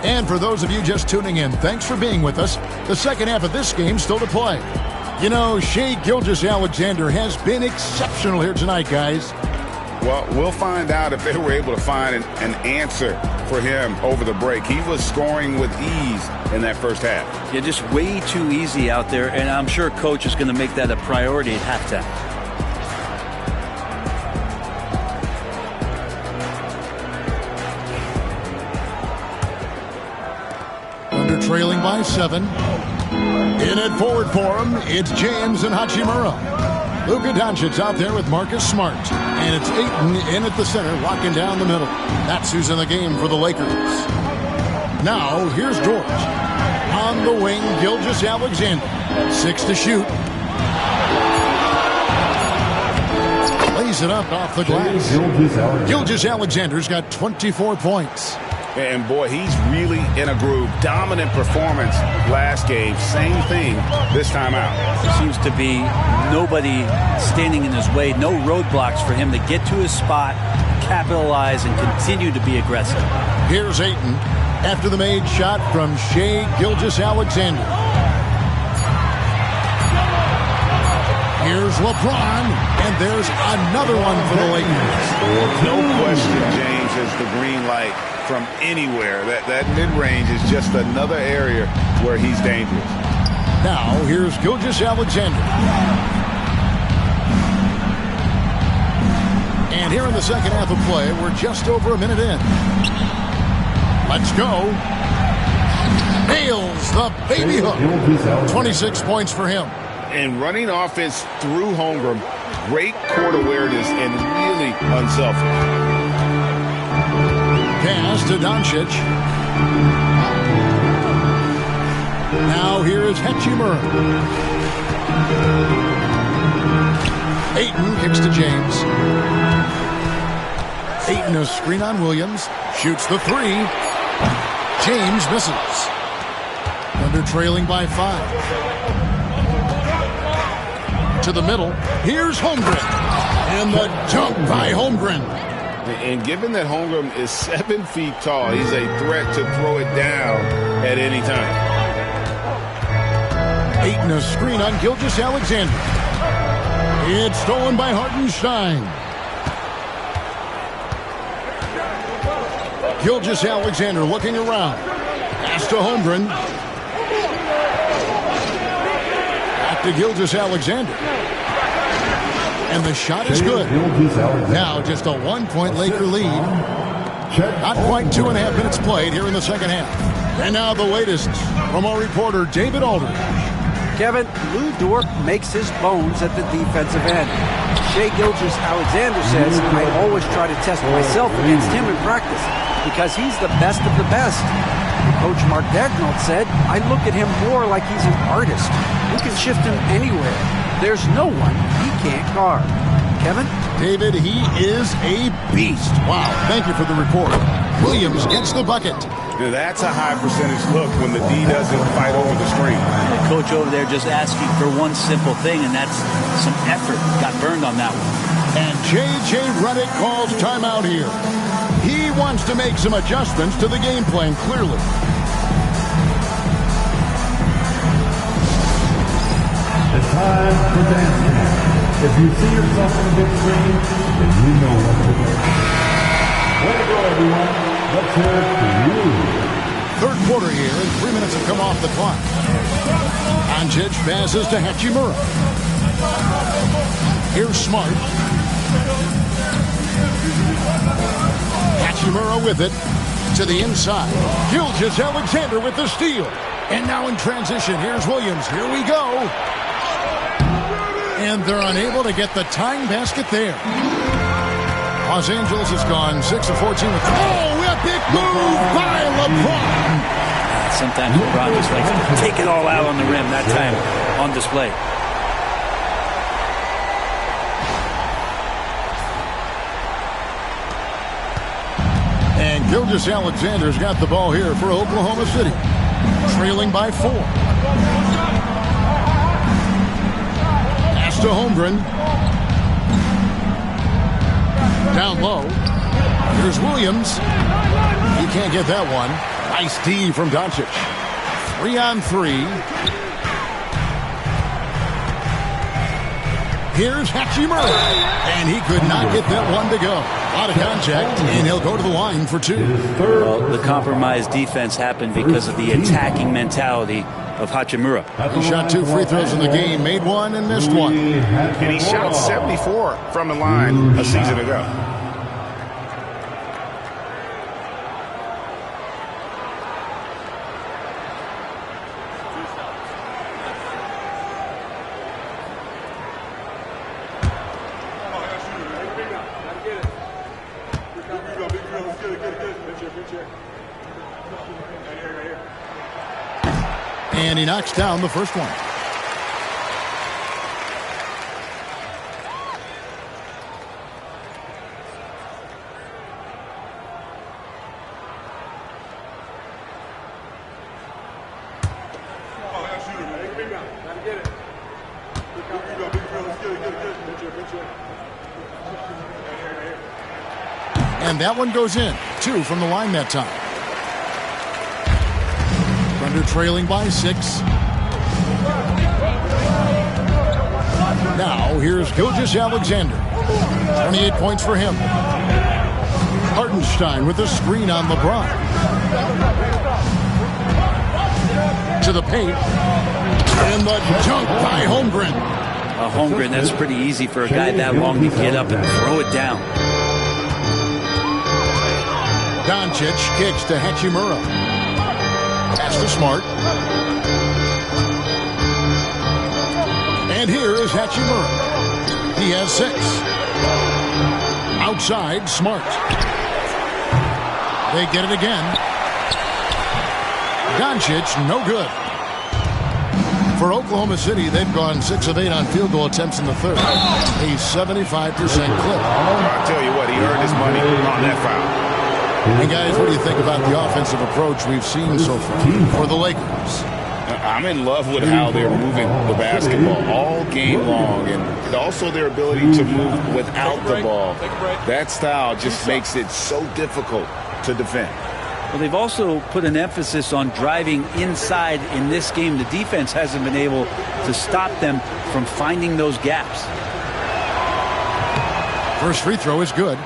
And for those of you just tuning in, thanks for being with us. The second half of this game still to play. You know, Shai Gilgeous-Alexander has been exceptional here tonight, guys. Well, we'll find out if they were able to find an answer for him over the break. He was scoring with ease in that first half. Yeah, just way too easy out there, and I'm sure Coach is going to make that a priority at halftime. Thunder trailing by 7. In it forward for him, it's James and Hachimura. Luka Doncic out there with Marcus Smart. And it's Ayton in at the center, locking down the middle. That's who's in the game for the Lakers. Now, here's George. On the wing, Gilgeous-Alexander. 6 to shoot. Lays it up off the glass. Gilgeous-Alexander's got 24 points. And boy, he's really in a groove. Dominant performance last game. Same thing this time out. There seems to be nobody standing in his way. No roadblocks for him to get to his spot, capitalize, and continue to be aggressive. Here's Ayton after the made shot from Shai Gilgeous-Alexander. Here's LeBron, and there's another one for the Lakers. No question, James, is the green light from anywhere. That mid-range is just another area where he's dangerous. Now, here's Gilgeous-Alexander. And here in the second half of play, we're just over a minute in. Let's go. Nails the baby hook. 26 points for him. And running offense through Holmgren, great court awareness and really unselfish. Pass to Doncic. Now here is Hachimura. Ayton kicks to James. Ayton a screen on Williams. Shoots the three. James misses. Thunder trailing by 5. To the middle. Here's Holmgren. And the dunk by Holmgren. And given that Holmgren is 7 feet tall, he's a threat to throw it down at any time. Ayton a screen on Gilgeous-Alexander. It's stolen by Hartenstein. Gilgeous-Alexander looking around. Pass to Holmgren. Back to Gilgeous-Alexander. And the shot is good. Now just a 1-point Laker lead. Not quite 2.5 minutes played here in the second half. And now the latest from our reporter, David Aldridge. Kevin, Lou Dort makes his bones at the defensive end. Shai Gilgeous-Alexander says, I always try to test myself against him in practice because he's the best of the best. Coach Mark Daigneault said, I look at him more like he's an artist. We can shift him anywhere. There's no one he can't guard. Kevin? David, he is a beast. Wow, thank you for the report. Williams gets the bucket. Now that's a high percentage look when the D doesn't fight over the screen. The coach over there just asking for one simple thing, and that's some effort. Got burned on that one. And J.J. Redick calls timeout here. He wants to make some adjustments to the game plan, clearly. It's time for dance camp. If you see yourself on the big screen, then you know what to do. Way to go, everyone. Let's hear it for you. Third quarter here, and 3 minutes have come off the clock. Doncic passes to Hachimura. Here's Smart. Hachimura with it to the inside. Gilgeous-Alexander with the steal. And now in transition, here's Williams. Here we go. And they're unable to get the tying basket there. Los Angeles has gone 6 of 14 with... Oh, a big move by LeBron. Sometimes LeBron just likes to take it all out on the rim. That time on display. And Gilgeous-Alexander's got the ball here for Oklahoma City. Trailing by 4. Pass to Holmgren. Down low. Here's Williams. He can't get that one. Nice D from Doncic. 3-on-3. Here's Hachimura. And he could not get that one to go. A lot of contact, and he'll go to the line for 2. Well, the compromised defense happened because of the attacking mentality of Hachimura. He shot 2 free throws in the game, made 1 and missed 1. And he shot 74 from the line a season ago. And he knocks down the first one. And that one goes in. 2 from the line that time. Thunder trailing by 6. Now here's Gilgeous-Alexander. 28 points for him. Hartenstein with the screen on LeBron. To the paint. And the dunk by Holmgren. Holmgren, that's pretty easy for a guy that long to get up and throw it down. Doncic kicks to Hachimura. Pass to Smart. And here is Hachimura. He has 6. Outside, Smart. They get it again. Doncic, no good. For Oklahoma City, they've gone 6 of 8 on field goal attempts in the third. A 75% clip. I'll tell you what, he earned his money on that foul. And guys, what do you think about the offensive approach we've seen so far for the Lakers? I'm in love with how they're moving the basketball all game long, and also their ability to move without the ball. That style just makes it so difficult to defend. Well, they've also put an emphasis on driving inside in this game. The defense hasn't been able to stop them from finding those gaps. First free throw is good.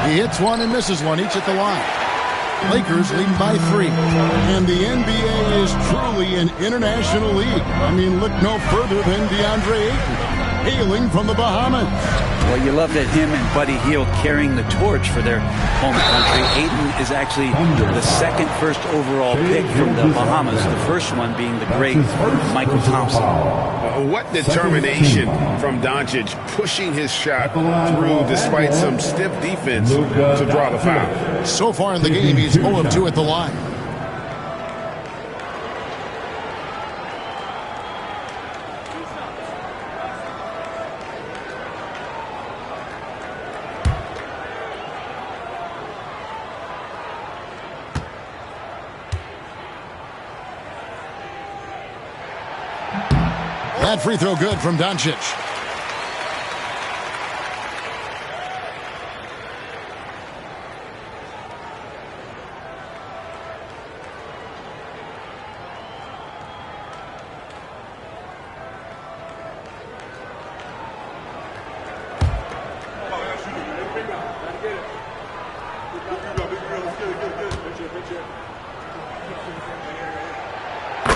He hits one and misses one, each at the line. Lakers leading by 3. And the NBA is truly an international league. I mean, look no further than DeAndre Ayton, hailing from the Bahamas. Well, you love that him and Buddy Hield carrying the torch for their home country. Ayton is actually the second first overall pick from the Bahamas, the first one being the great Michael Thompson. What determination from Doncic, pushing his shot through despite some stiff defense to draw the foul. So far in the game, he's 0 of 2 at the line. That free throw good from Doncic.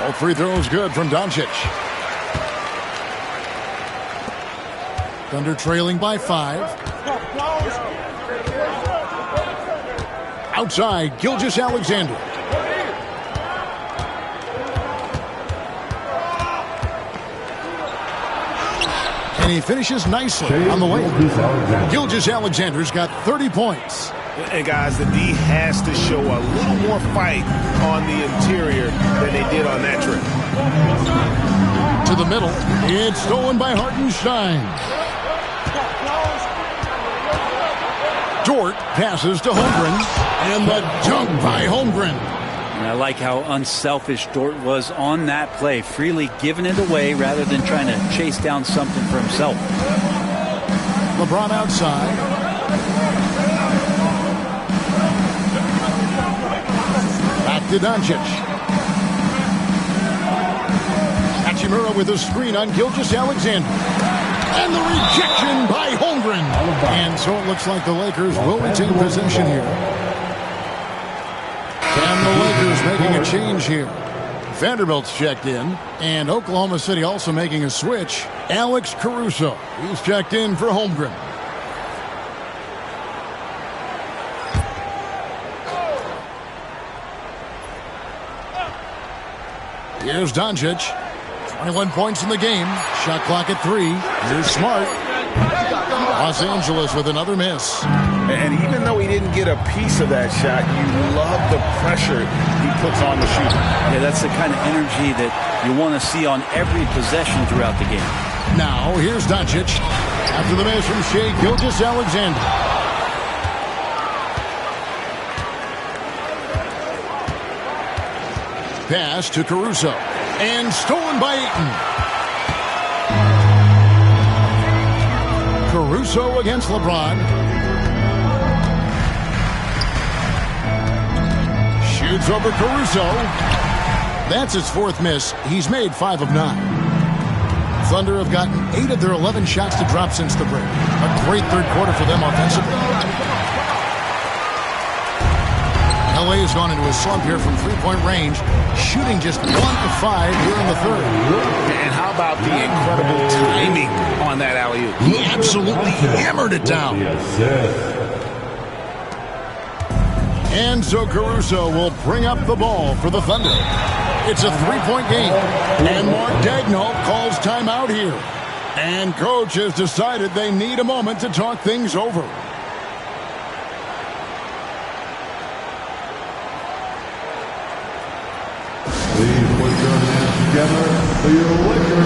All free throws good from Doncic. Thunder trailing by 5. Outside, Gilgeous-Alexander. And he finishes nicely on the way. Gilgeous-Alexander's got 30 points. And guys, the D has to show a little more fight on the interior than they did on that trip. To the middle, it's stolen by Hartenstein. Dort passes to Holmgren, and the dunk by Holmgren. And I like how unselfish Dort was on that play, freely giving it away rather than trying to chase down something for himself. LeBron outside. Back to Doncic. Hachimura with a screen on Gilgeous-Alexander. And the rejection by Holmgren. And so it looks like the Lakers will retain possession here. And the Lakers making a change here. Vanderbilt's checked in, and Oklahoma City also making a switch. Alex Caruso, he's checked in for Holmgren. Here's Doncic. 21 points in the game. Shot clock at 3. Here's Smart. Los Angeles with another miss. And even though he didn't get a piece of that shot, you love the pressure he puts on the shooter. Yeah, that's the kind of energy that you want to see on every possession throughout the game. Now, here's Doncic. After the miss from Shai Gilgeous-Alexander. Pass to Caruso. And stolen by Ayton. Caruso against LeBron. Shoots over Caruso. That's his 4th miss. He's made 5 of 9. Thunder have gotten 8 of their 11 shots to drop since the break. A great third quarter for them offensively. LA has gone into a slump here from three-point range, shooting just 1 of 5 here in the third. And how about the incredible timing on that alley-oop? He absolutely hammered it down. And so Caruso will bring up the ball for the Thunder. It's a 3-point game. And Mark Daigneault calls timeout here. And coach has decided they need a moment to talk things over. Please put your hands together for your Lakers.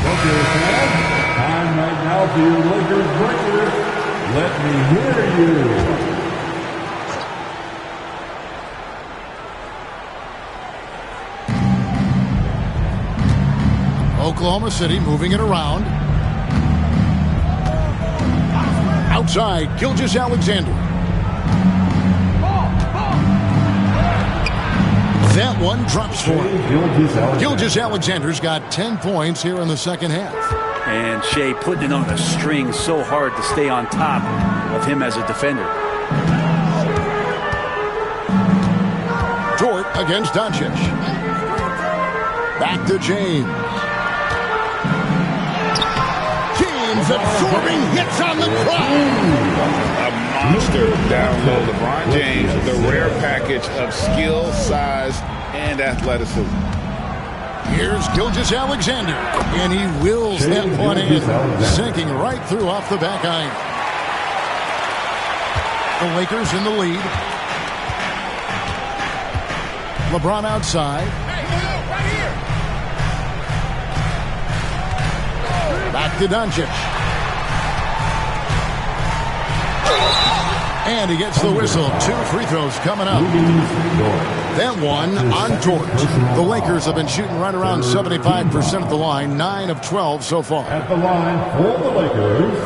Okay, fans. Time right now for your Lakers breakers. Let me hear you. Oklahoma City moving it around. Outside, Gilgeous-Alexander. That one drops for him. Gilgeous-Alexander's got 10 points here in the second half. And Shai putting it on a string so hard to stay on top of him as a defender. Dort against Doncic. Back to James. James absorbing hits on the crowd. A monster down low. LeBron James with a rare package of skill, size, and athleticism. Here's Gilgeous-Alexander, and he wills that one in, sinking right through off the back iron. The Lakers in the lead. LeBron outside. Back to Doncic. And he gets the whistle. 2 free throws coming up. That one on Dort. The Lakers have been shooting right around 75% at the line. 9 of 12 so far. At the line for the Lakers,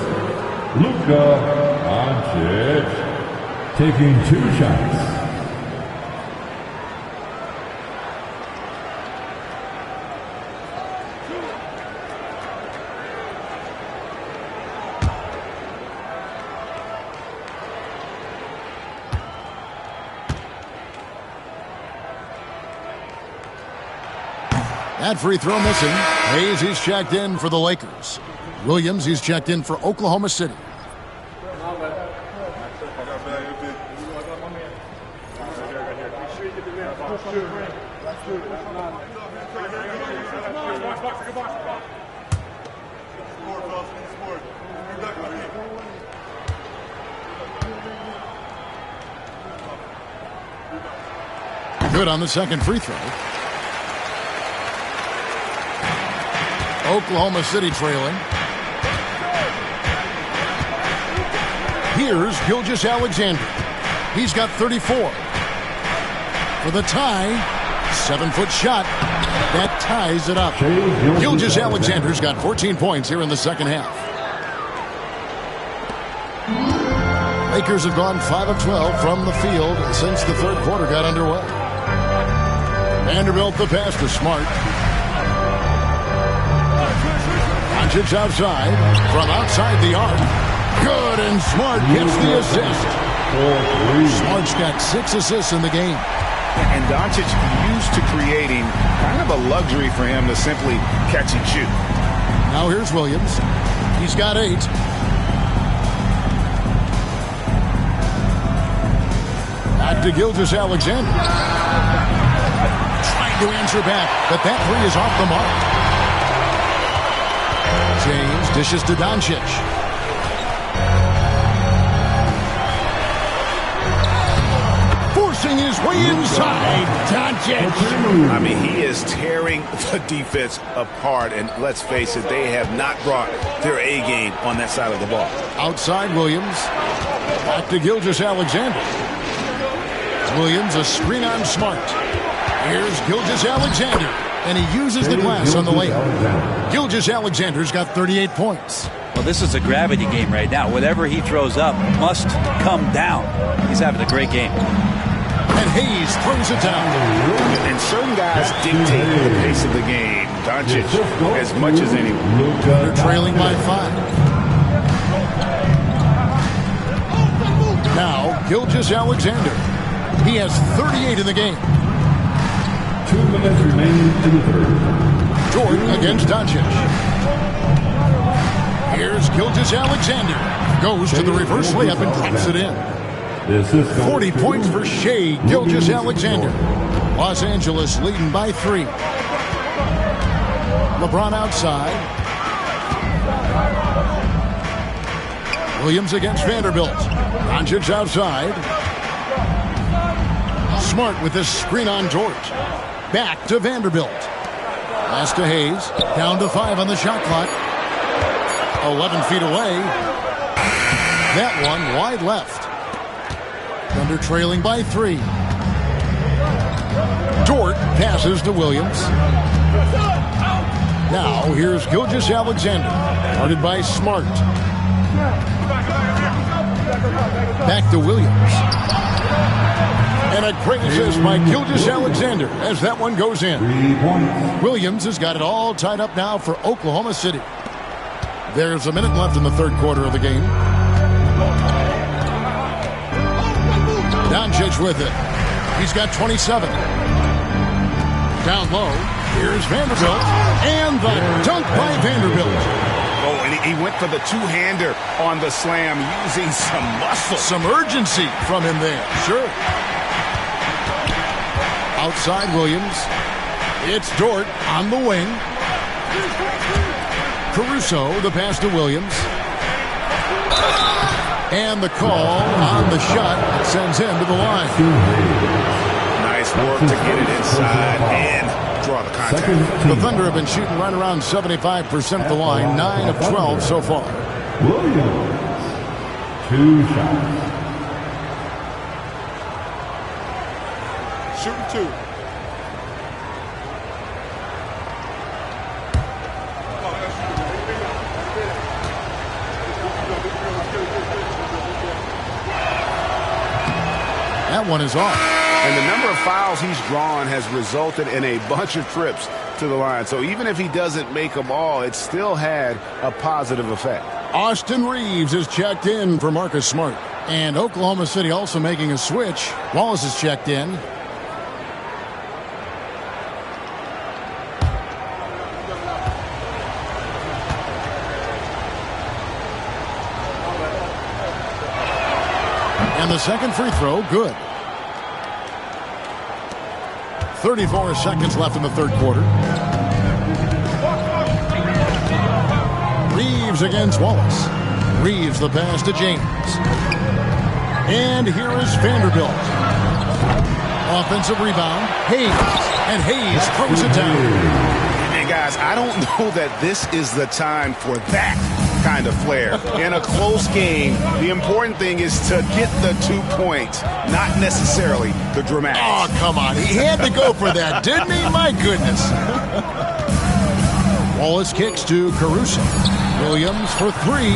Luka Doncic taking 2 shots. That free throw missing. Hayes, he's checked in for the Lakers. Williams, he's checked in for Oklahoma City. Good on the second free throw. Oklahoma City trailing. Here's Gilgeous-Alexander. He's got 34. For the tie, 7-foot shot. That ties it up. Gilgeous-Alexander's got 14 points here in the second half. Lakers have gone 5 of 12 from the field since the third quarter got underway. Vanderbilt the pass to Smart. Doncic outside, from outside the arc. Good, and Smart gets the assist. Smart's got 6 assists in the game. And Doncic used to creating kind of a luxury for him to simply catch and shoot. Now here's Williams. He's got 8. Back to Gilgeous-Alexander. Trying to answer back, but that 3 is off the mark. James dishes to Doncic. Forcing his way inside. Doncic. I mean, he is tearing the defense apart. And let's face it, they have not brought their A game on that side of the ball. Outside Williams. Back to Gilgeous-Alexander. Williams, a screen on Smart. Here's Gilgeous-Alexander. And he uses the glass on the layup. Gilgeous-Alexander's got 38 points. Well, this is a gravity game right now. Whatever he throws up must come down. He's having a great game. And Hayes throws it down. And certain guys dictate the pace of the game. Doncic as much as anyone. They're trailing by 5. Now, Gilgeous-Alexander. He has 38 in the game. 2 minutes remaining in the third. Jordan against Doncic. Here's Gilgeous-Alexander. Goes to the reverse layup and drops it in. 40 points for Shea Gilgeous-Alexander. Los Angeles leading by 3. LeBron outside. Williams against Vanderbilt. Doncic outside. Smart with this screen on George. Back to Vanderbilt. Pass to Hayes. Down to 5 on the shot clock. 11 feet away. That one wide left. Thunder trailing by 3. Dort passes to Williams. Now here's Gilgeous-Alexander. Guarded by Smart. Back to Williams. And a great assist by Gilgeous-Alexander as that one goes in. Williams has got it all tied up now for Oklahoma City. There's a minute left in the third quarter of the game. Doncic with it. He's got 27. Down low. Here's Vanderbilt. And the dunk by Vanderbilt. Oh, and he went for the two-hander on the slam using some muscle. Some urgency from him there. Sure. Outside Williams. It's Dort on the wing. Caruso, the pass to Williams. And the call on the shot sends him to the line. Nice work to get it inside and draw the contact. The Thunder have been shooting right around 75% of the line, 9 of 12 so far. Williams, 2 shots. Shooting 2. That one is off. And the number of fouls he's drawn has resulted in a bunch of trips to the line. So even if he doesn't make them all, it still had a positive effect. Austin Reeves is checked in for Marcus Smart. And Oklahoma City also making a switch. Wallace is checked in. And the second free throw, good. 34 seconds left in the third quarter. Reeves against Wallace. Reeves the pass to James. And here is Vanderbilt. Offensive rebound. Hayes. And Hayes throws it down. And guys, I don't know that this is the time for that kind of flair. In a close game, the important thing is to get the 2 points, not necessarily the dramatics. Oh, come on. He had to go for that, didn't he? My goodness. Wallace kicks to Caruso. Williams for 3.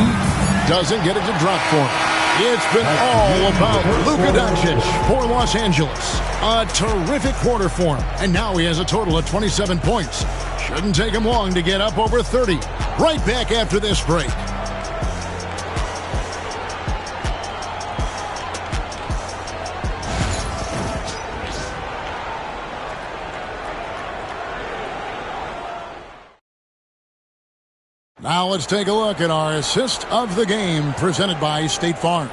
Doesn't get it to drop for him. It's been all about Luka Doncic for Los Angeles. A terrific quarter for him. And now he has a total of 27 points. Shouldn't take him long to get up over 30. Right back after this break. Now let's take a look at our assist of the game presented by State Farm.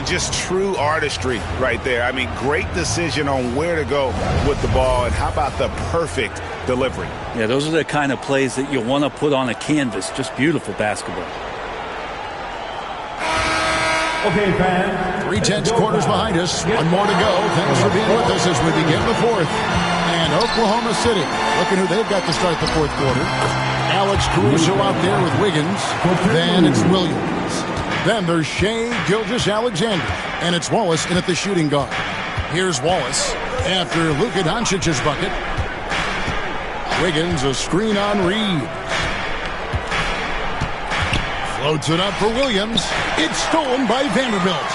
Just true artistry right there. I mean, great decision on where to go with the ball, and how about the perfect delivery? Yeah, those are the kind of plays that you want to put on a canvas. Just beautiful basketball. Okay, fans. 3/10 quarters behind us. One more to go. Thanks for being with us as we begin the fourth. And Oklahoma City, looking who they've got to start the fourth quarter. Alex Caruso out there with Wiggins. Then it's Williams. Then there's Shai Gilgeous-Alexander. And it's Wallace in at the shooting guard. Here's Wallace after Luka Doncic's bucket. Wiggins, a screen on Reed. Floats it up for Williams. It's stolen by Vanderbilt.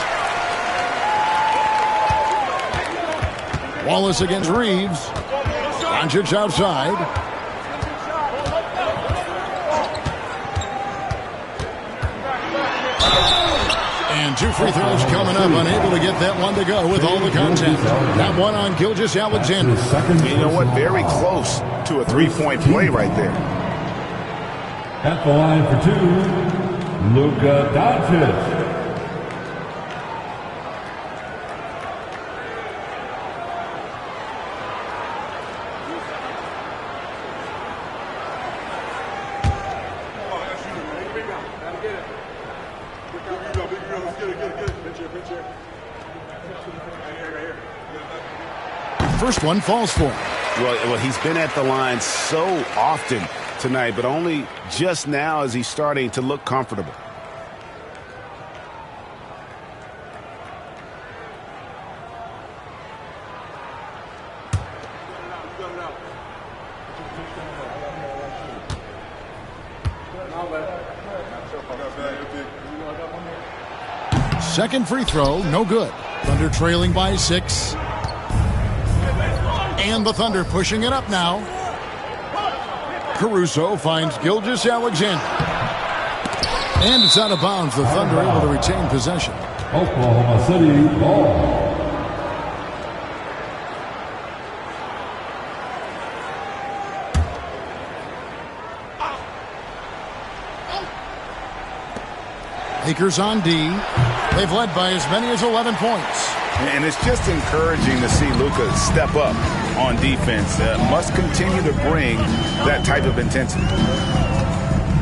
Wallace against Reeves. Doncic outside. And 2 free throws coming up. Unable to get that one to go with all the contact. That one on Gilgeous-Alexander. You know what? Very close to a three-point play right there. At the line for 2, Luka Doncic. First one falls for him. Well, he's been at the line so often tonight, but only just now is he starting to look comfortable. Second free throw, no good. Thunder trailing by 6. And the Thunder pushing it up now. Caruso finds Gilgeous-Alexander. And it's out of bounds. The Thunder able to retain possession. Oklahoma City ball. Lakers on D. They've led by as many as 11 points. And it's just encouraging to see Luka step up on defense. Must continue to bring that type of intensity.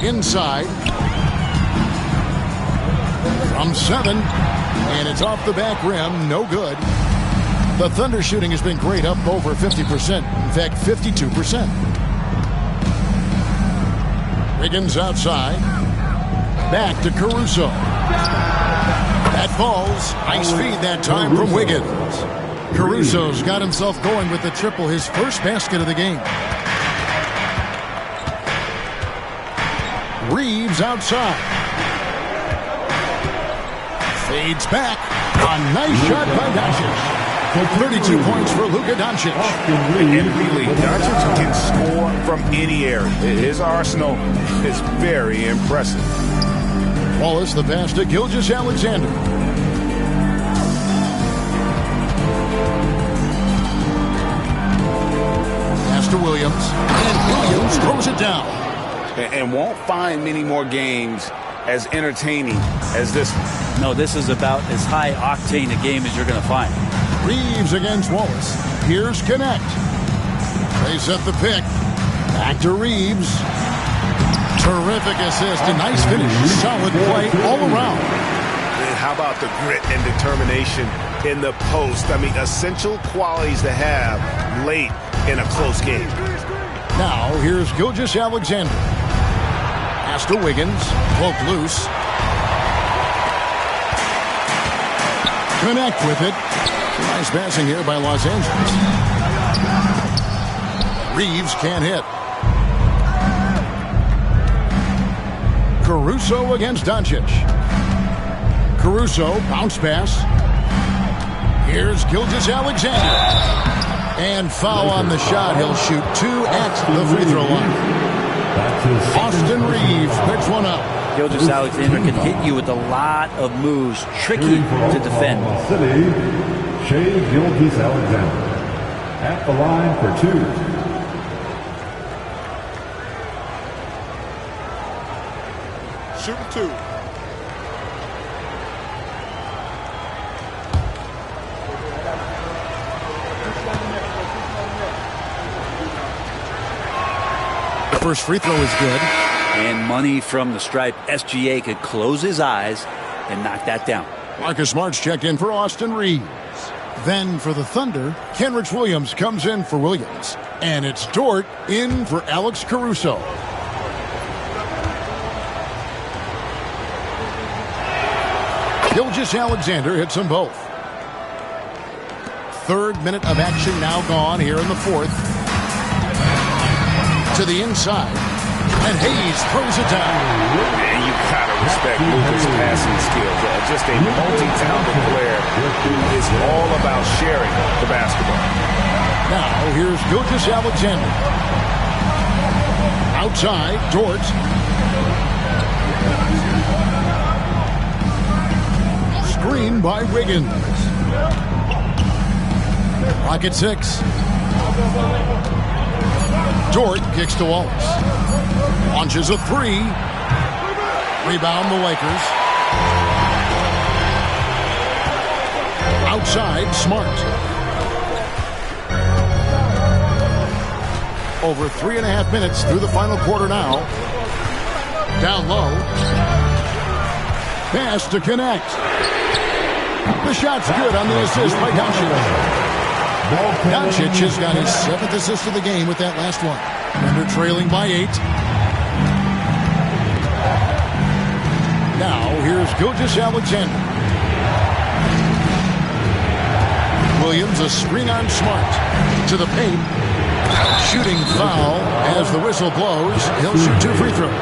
Inside. From 7. And it's off the back rim. No good. The Thunder shooting has been great, up over 50%. In fact, 52%. Wiggins outside. Back to Caruso. That falls. Nice feed that time from Wiggins. Caruso's got himself going with the triple, his first basket of the game. Reeves outside. Fades back. A nice shot by Doncic. 32 points for Luka Doncic. And really, Doncic can score from any area. His arsenal is very impressive. Wallace, the pass to Gilgeous-Alexander. Pass to Williams. And Williams throws it down. And won't find many more games as entertaining as this one. No, this is about as high octane a game as you're going to find. Reeves against Wallace. Here's Connect. They set the pick. Back to Reeves. Terrific assist. A nice finish. Solid play all around. And how about the grit and determination in the post? I mean, essential qualities to have late in a close game. Now, here's Gilgeous-Alexander. Pass to Wiggins. Cloak loose. Connect with it. Nice passing here by Los Angeles. Reeves can't hit. Caruso against Doncic. Caruso, bounce pass. Here's Gilgeous-Alexander. And foul on the shot. He'll shoot 2 at the free throw line. Austin Reeves picks one up. Gilgeous-Alexander can hit you with a lot of moves. Tricky to defend. City, Shai Gilgeous-Alexander. At the line for 2. Shooting 2. The first free throw is good. And money from the stripe. SGA could close his eyes and knock that down. Marcus Smart's checked in for Austin Reeves. Then for the Thunder, Kenrich Williams comes in for Williams. And it's Dort in for Alex Caruso. Gilgeous-Alexander hits them both. Third minute of action now gone here in the fourth. To the inside. And Hayes throws it down. And you gotta respect Luka's passing skills. Just a multi-talented player who is all about sharing the basketball. Now here's Gilgeous-Alexander. Outside, Dort. Screen by Wiggins. Rocket 6. Dort kicks to Wallace. Launches a 3. Rebound the Lakers. Outside, Smart. Over 3.5 minutes through the final quarter now. Down low. Pass to connect. The shot's good on the assist by Doncic. Doncic has got his 7th assist of the game with that last one. Thunder trailing by 8. Now here's Gilgeous-Alexander. Williams a screen on Smart. To the paint. Shooting foul as the whistle blows. He'll shoot 2 free throws.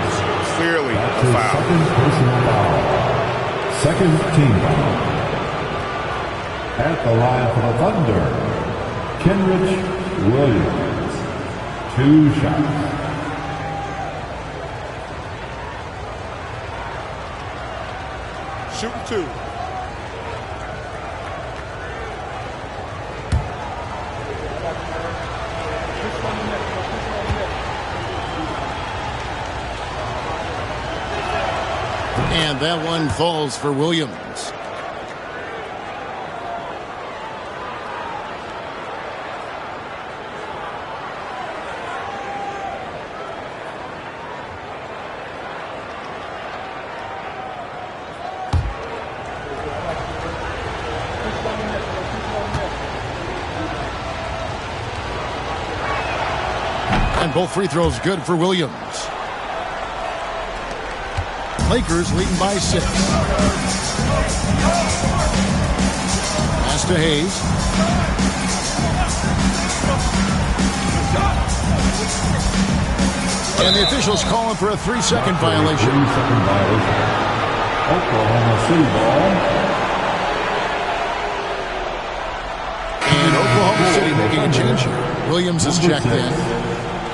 Clearly a foul. Second personal foul. Second team foul. At the line for the Thunder, Kenrich Williams. 2 shots. Shooting 2. And that one falls for Williams. And both free throws good for Williams. Lakers leading by 6. Pass to Hayes. And the officials calling for a 3-second violation. 3-second violation. Oklahoma City ball. And Oklahoma City making a change here. Williams is checked in.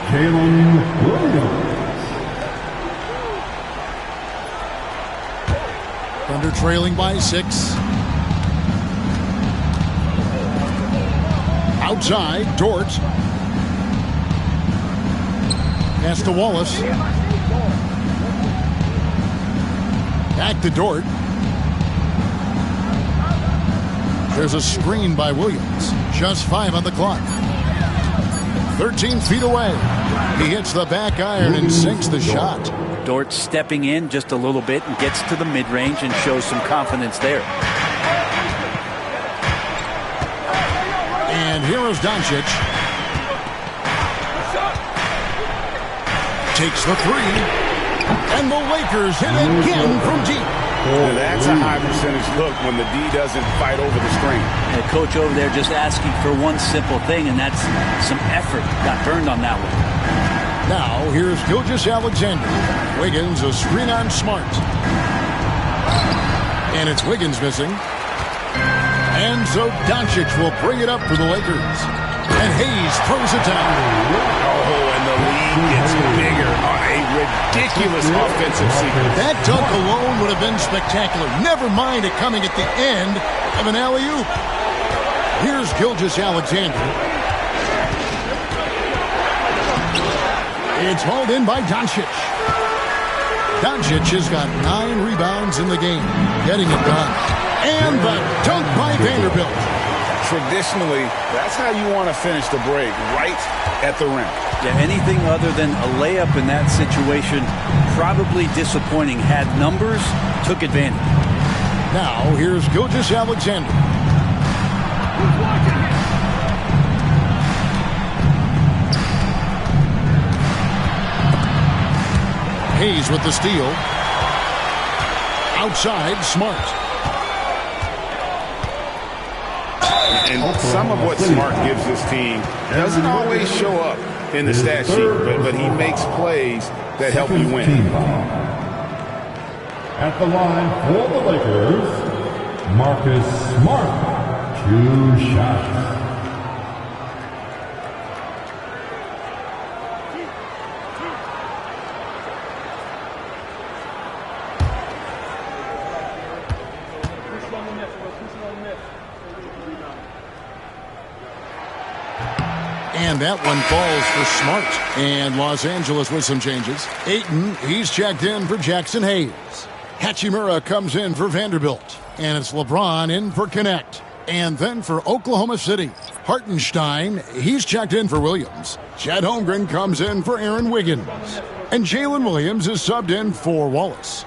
Jalen Williams. Thunder trailing by 6. Outside, Dort. Pass to Wallace. Back to Dort. There's a screen by Williams. Just 5 on the clock. 13 feet away. He hits the back iron and sinks the shot. Dort stepping in just a little bit and gets to the mid-range and shows some confidence there. And here is Doncic. Takes the 3. And the Lakers hit again from deep. And that's a high percentage look when the D doesn't fight over the screen. And the coach over there just asking for one simple thing, and that's some effort. Got burned on that one. Now, here's Gilgeous-Alexander. Wiggins, a screen on Smart. And it's Wiggins missing. And so Doncic will bring it up for the Lakers. And Hayes throws it down. Oh, and the lead gets bigger on a ridiculous offensive sequence. That dunk alone would have been spectacular. Never mind it coming at the end of an alley-oop. Here's Gilgeous-Alexander. It's hauled in by Doncic. Doncic has got 9 rebounds in the game, getting it done. And the dunk by Vanderbilt. Traditionally, that's how you want to finish the break, right at the rim. Yeah, anything other than a layup in that situation, probably disappointing. Had numbers, took advantage. Now, here's Gilgeous-Alexander. Hayes with the steal. Outside, Smart. And some of what Smart gives this team doesn't always show up in the stat sheet, but he makes plays that help you win. At the line for the Lakers, Marcus Smart. 2 shots. And that one falls for Smart. And Los Angeles with some changes. Ayton, he's checked in for Jackson Hayes. Hachimura comes in for Vanderbilt. And it's LeBron in for Connect. And then for Oklahoma City, Hartenstein, he's checked in for Williams. Chet Holmgren comes in for Aaron Wiggins. And Jalen Williams is subbed in for Wallace.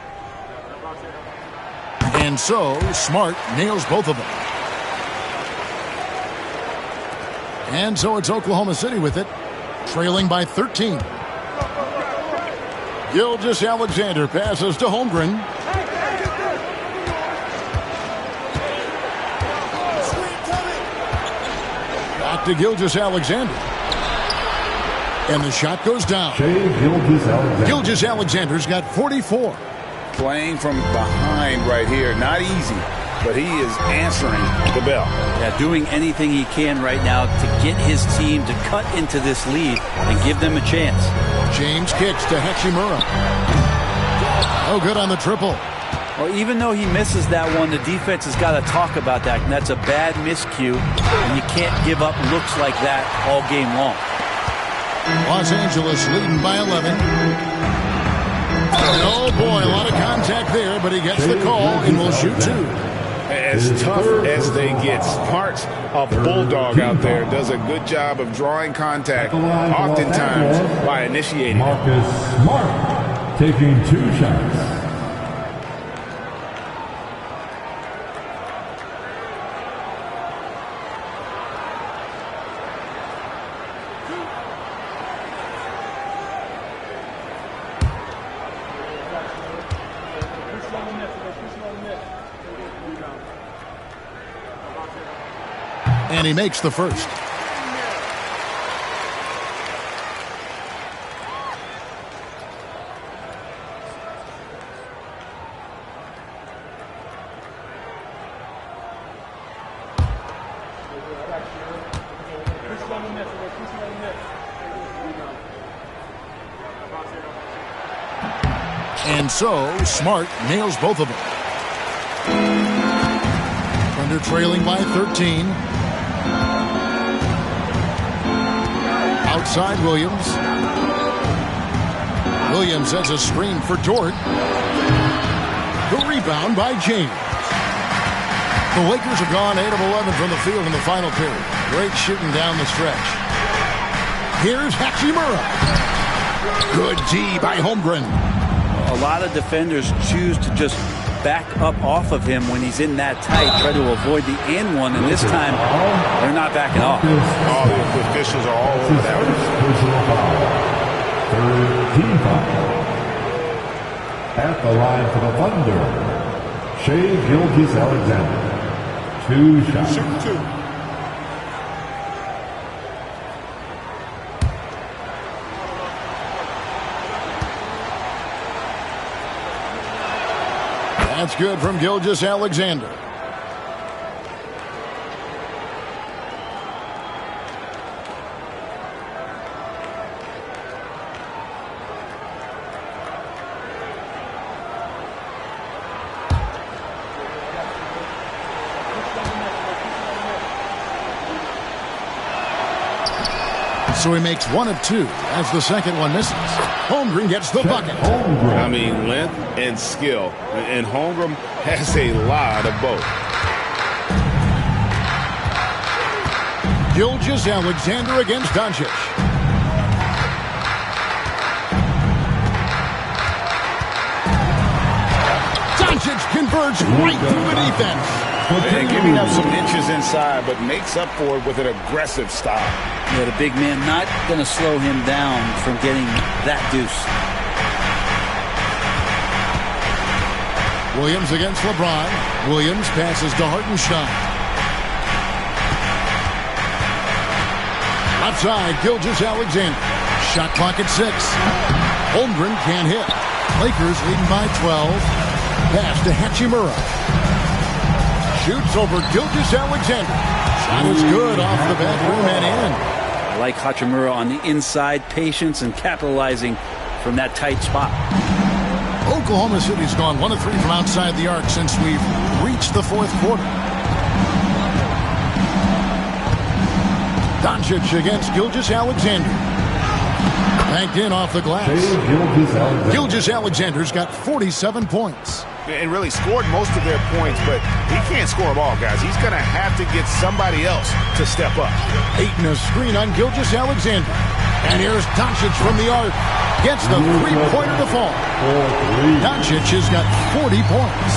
And so, Smart nails both of them. And so it's Oklahoma City with it, trailing by 13. Gilgeous-Alexander passes to Holmgren. Back to Gilgeous-Alexander. And the shot goes down. Gilgeous-Alexander's got 44. Playing from behind right here, not easy, but he is answering the bell. Yeah, doing anything he can right now to get his team to cut into this lead and give them a chance. James kicks to Hachimura. Oh, good on the triple. Well, even though he misses that one, the defense has got to talk about that. And that's a bad miscue, and you can't give up looks like that all game long. Los Angeles leading by 11. Oh, boy, a lot of contact there, but he gets the call and will shoot 2. As tough as they get, Smart's a bulldog out there. Does a good job of drawing contact, oftentimes by initiating it. Marcus Smart taking 2 shots. And he makes the first. And so, Smart nails both of them. Thunder trailing by 13. Outside Williams. Williams sets a screen for Dort. The rebound by James. The Lakers are gone 8 of 11 from the field in the final period. Great shooting down the stretch. Here's Hachimura. Good D by Holmgren. A lot of defenders choose to just back up off of him when he's in that tight, try to avoid the and one, and this time they're not backing off. All the officials are all over that one. Team foul. At the line for the Thunder, Shai Gilgeous-Alexander. 2 shots. Shooting 2. That's good from Gilgeous-Alexander. So he makes 1 of 2 as the second one misses. Holmgren gets the bucket. I mean, length and skill. And Holmgren has a lot of both. Gilgeous-Alexander against Doncic. Doncic converts right through the defense. And giving up some inches inside, but makes up for it with an aggressive stop. Yeah, the big man not going to slow him down from getting that deuce. Williams against LeBron. Williams passes to Hartenstein. Left side, Gilgeous-Alexander. Shot clock at 6. Holmgren can't hit. Lakers leading by 12. Pass to Hachimura. Shoots over Gilgeous-Alexander. Shot is good off the back rim and in. I like Hachimura on the inside, patience and capitalizing from that tight spot. Oklahoma City's gone 1 of 3 from outside the arc since we've reached the fourth quarter. Doncic against Gilgeous-Alexander. Banked in off the glass. Gilgeous-Alexander's got 47 points. And really scored most of their points, but he can't score them all, guys. He's going to have to get somebody else to step up. Ayton a screen on Gilgeous-Alexander. And here's Doncic from the arc. Gets the three-pointer to fall. Doncic has got 40 points.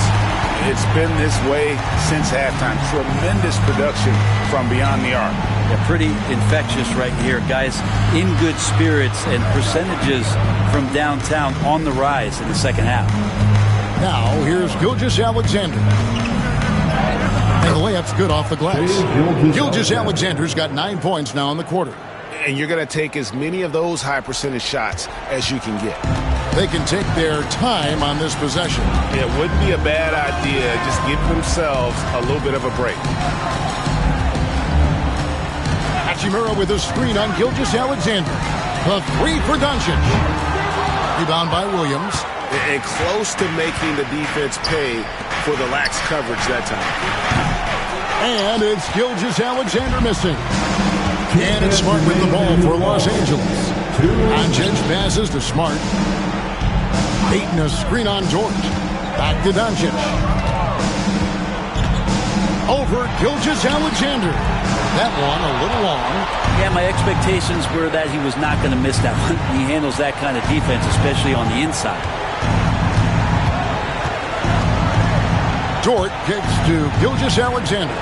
It's been this way since halftime. Tremendous production from beyond the arc. Yeah, pretty infectious right here. Guys in good spirits and percentages from downtown on the rise in the second half. Now, here's Gilgeous-Alexander. And the layup's good off the glass. Gilgeous-Alexander's got 9 points now in the quarter. And you're going to take as many of those high-percentage shots as you can get. They can take their time on this possession. It wouldn't be a bad idea. Just give themselves a little bit of a break. Hachimura with a screen on Gilgeous-Alexander. The 3 for Doncic. Rebound by Williams. And close to making the defense pay for the lax coverage that time. And it's Gilgeous-Alexander missing. And it's Smart with the ball for Los Angeles. Doncic passes to Smart. Ayton a screen on George. Back to Doncic. Over Gilgeous-Alexander. That one a little long. Yeah, my expectations were that he was not going to miss that one. He handles that kind of defense, especially on the inside. Dort kicks to Gilgeous-Alexander.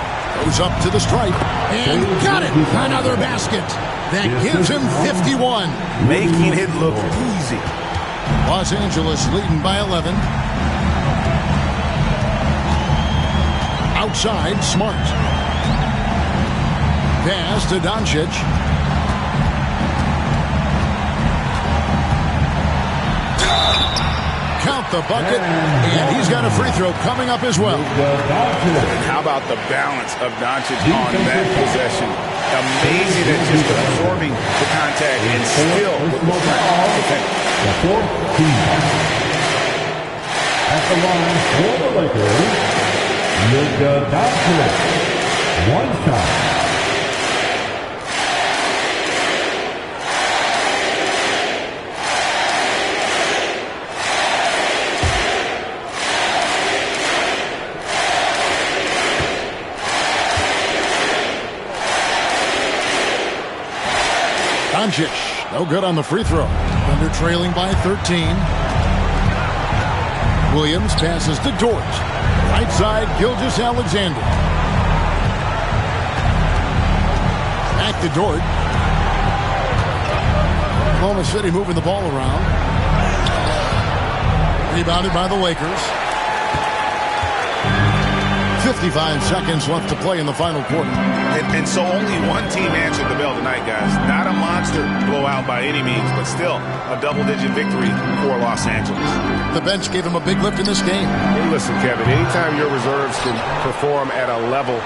Goes up to the stripe. And got it. Another basket. That gives him 51. Making it look easy. Los Angeles leading by 11. Outside, Smart. Pass to Doncic. Count the bucket, and he's got a free throw coming up as well. How about the balance of Doncic on that possession? Amazing at just absorbing the contact and still with the strength. The fourth team. At the line for the Lakers, Luka Doncic. 1 shot. Doncic, no good on the free throw. Thunder trailing by 13. Williams passes to Dort. Right side, Gilgeous-Alexander. Back to Dort. Oklahoma City moving the ball around. Rebounded by the Lakers. 55 seconds left to play in the final quarter. And so only one team answered the bell tonight, guys. Not a monster blowout by any means, but still a double-digit victory for Los Angeles. The bench gave him a big lift in this game. Hey, listen, Kevin, anytime your reserves can perform at a level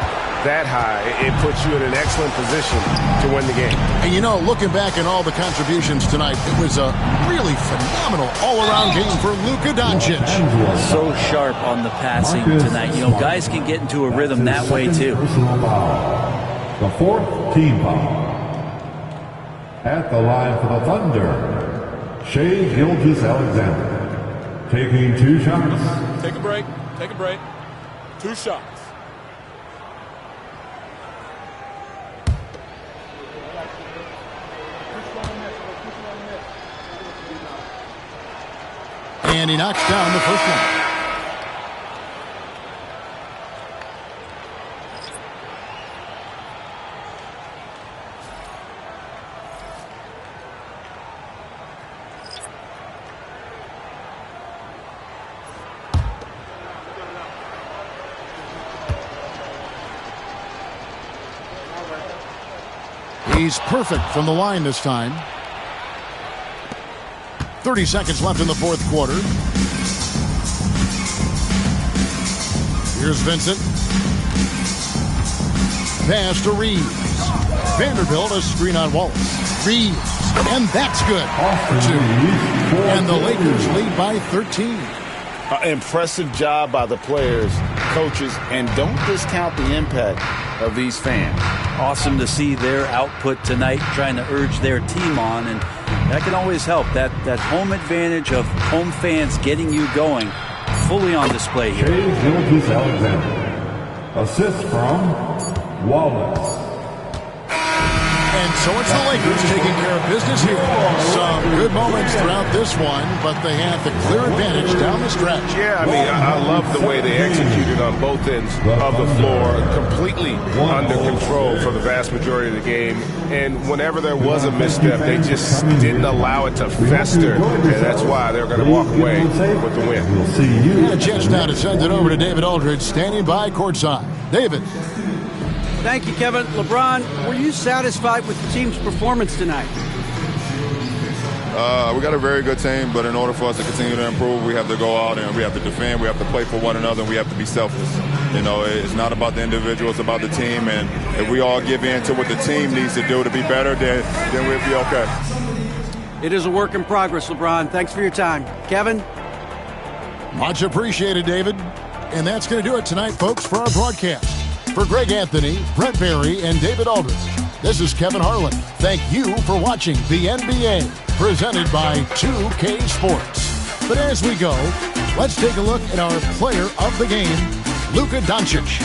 that high, it puts you in an excellent position to win the game. And you know, looking back at all the contributions tonight, it was a really phenomenal all-around game for Luka Doncic. So sharp on the passing tonight. You know, guys can get into a rhythm that way too. The fourth team foul. At the line for the Thunder, Shea Gilgeous-Alexander. Taking 2 shots. Take a break. Take a break. 2 shots. And he knocks down the first one. He's perfect from the line this time. 30 seconds left in the fourth quarter. Here's Vincent. Pass to Reeves. Vanderbilt, a screen on Wallace. Reeves, and that's good for 2. And the Lakers lead by 13. Impressive job by the players, coaches, and don't discount the impact of these fans. Awesome to see their output tonight, trying to urge their team on, and that can always help. That home advantage of home fans getting you going, fully on display here. Shea Gilgeous-Alexander. Assist from Wallace. And so it's the Lakers taking care of business here. Some good moments throughout this one, but they have the clear advantage down the stretch. Yeah, I mean, I love the way they executed on both ends of the floor, completely under control for the vast majority of the game. And whenever there was a misstep, they just didn't allow it to fester. And that's why they're going to walk away with the win. We'll see you. And a chance now to send it over to David Aldridge, standing by courtside. David. Thank you, Kevin. LeBron, were you satisfied with the team's performance tonight? We got a very good team, but in order for us to continue to improve, we have to go out and we have to defend, we have to play for one another, and we have to be selfless. You know, it's not about the individual, it's about the team, and if we all give in to what the team needs to do to be better, then we'll be okay. It is a work in progress, LeBron. Thanks for your time. Kevin? Much appreciated, David. And that's going to do it tonight, folks, for our broadcast. For Greg Anthony, Brent Barry, and David Aldridge, this is Kevin Harlan. Thank you for watching the NBA, presented by 2K Sports. But as we go, let's take a look at our player of the game, Luka Doncic.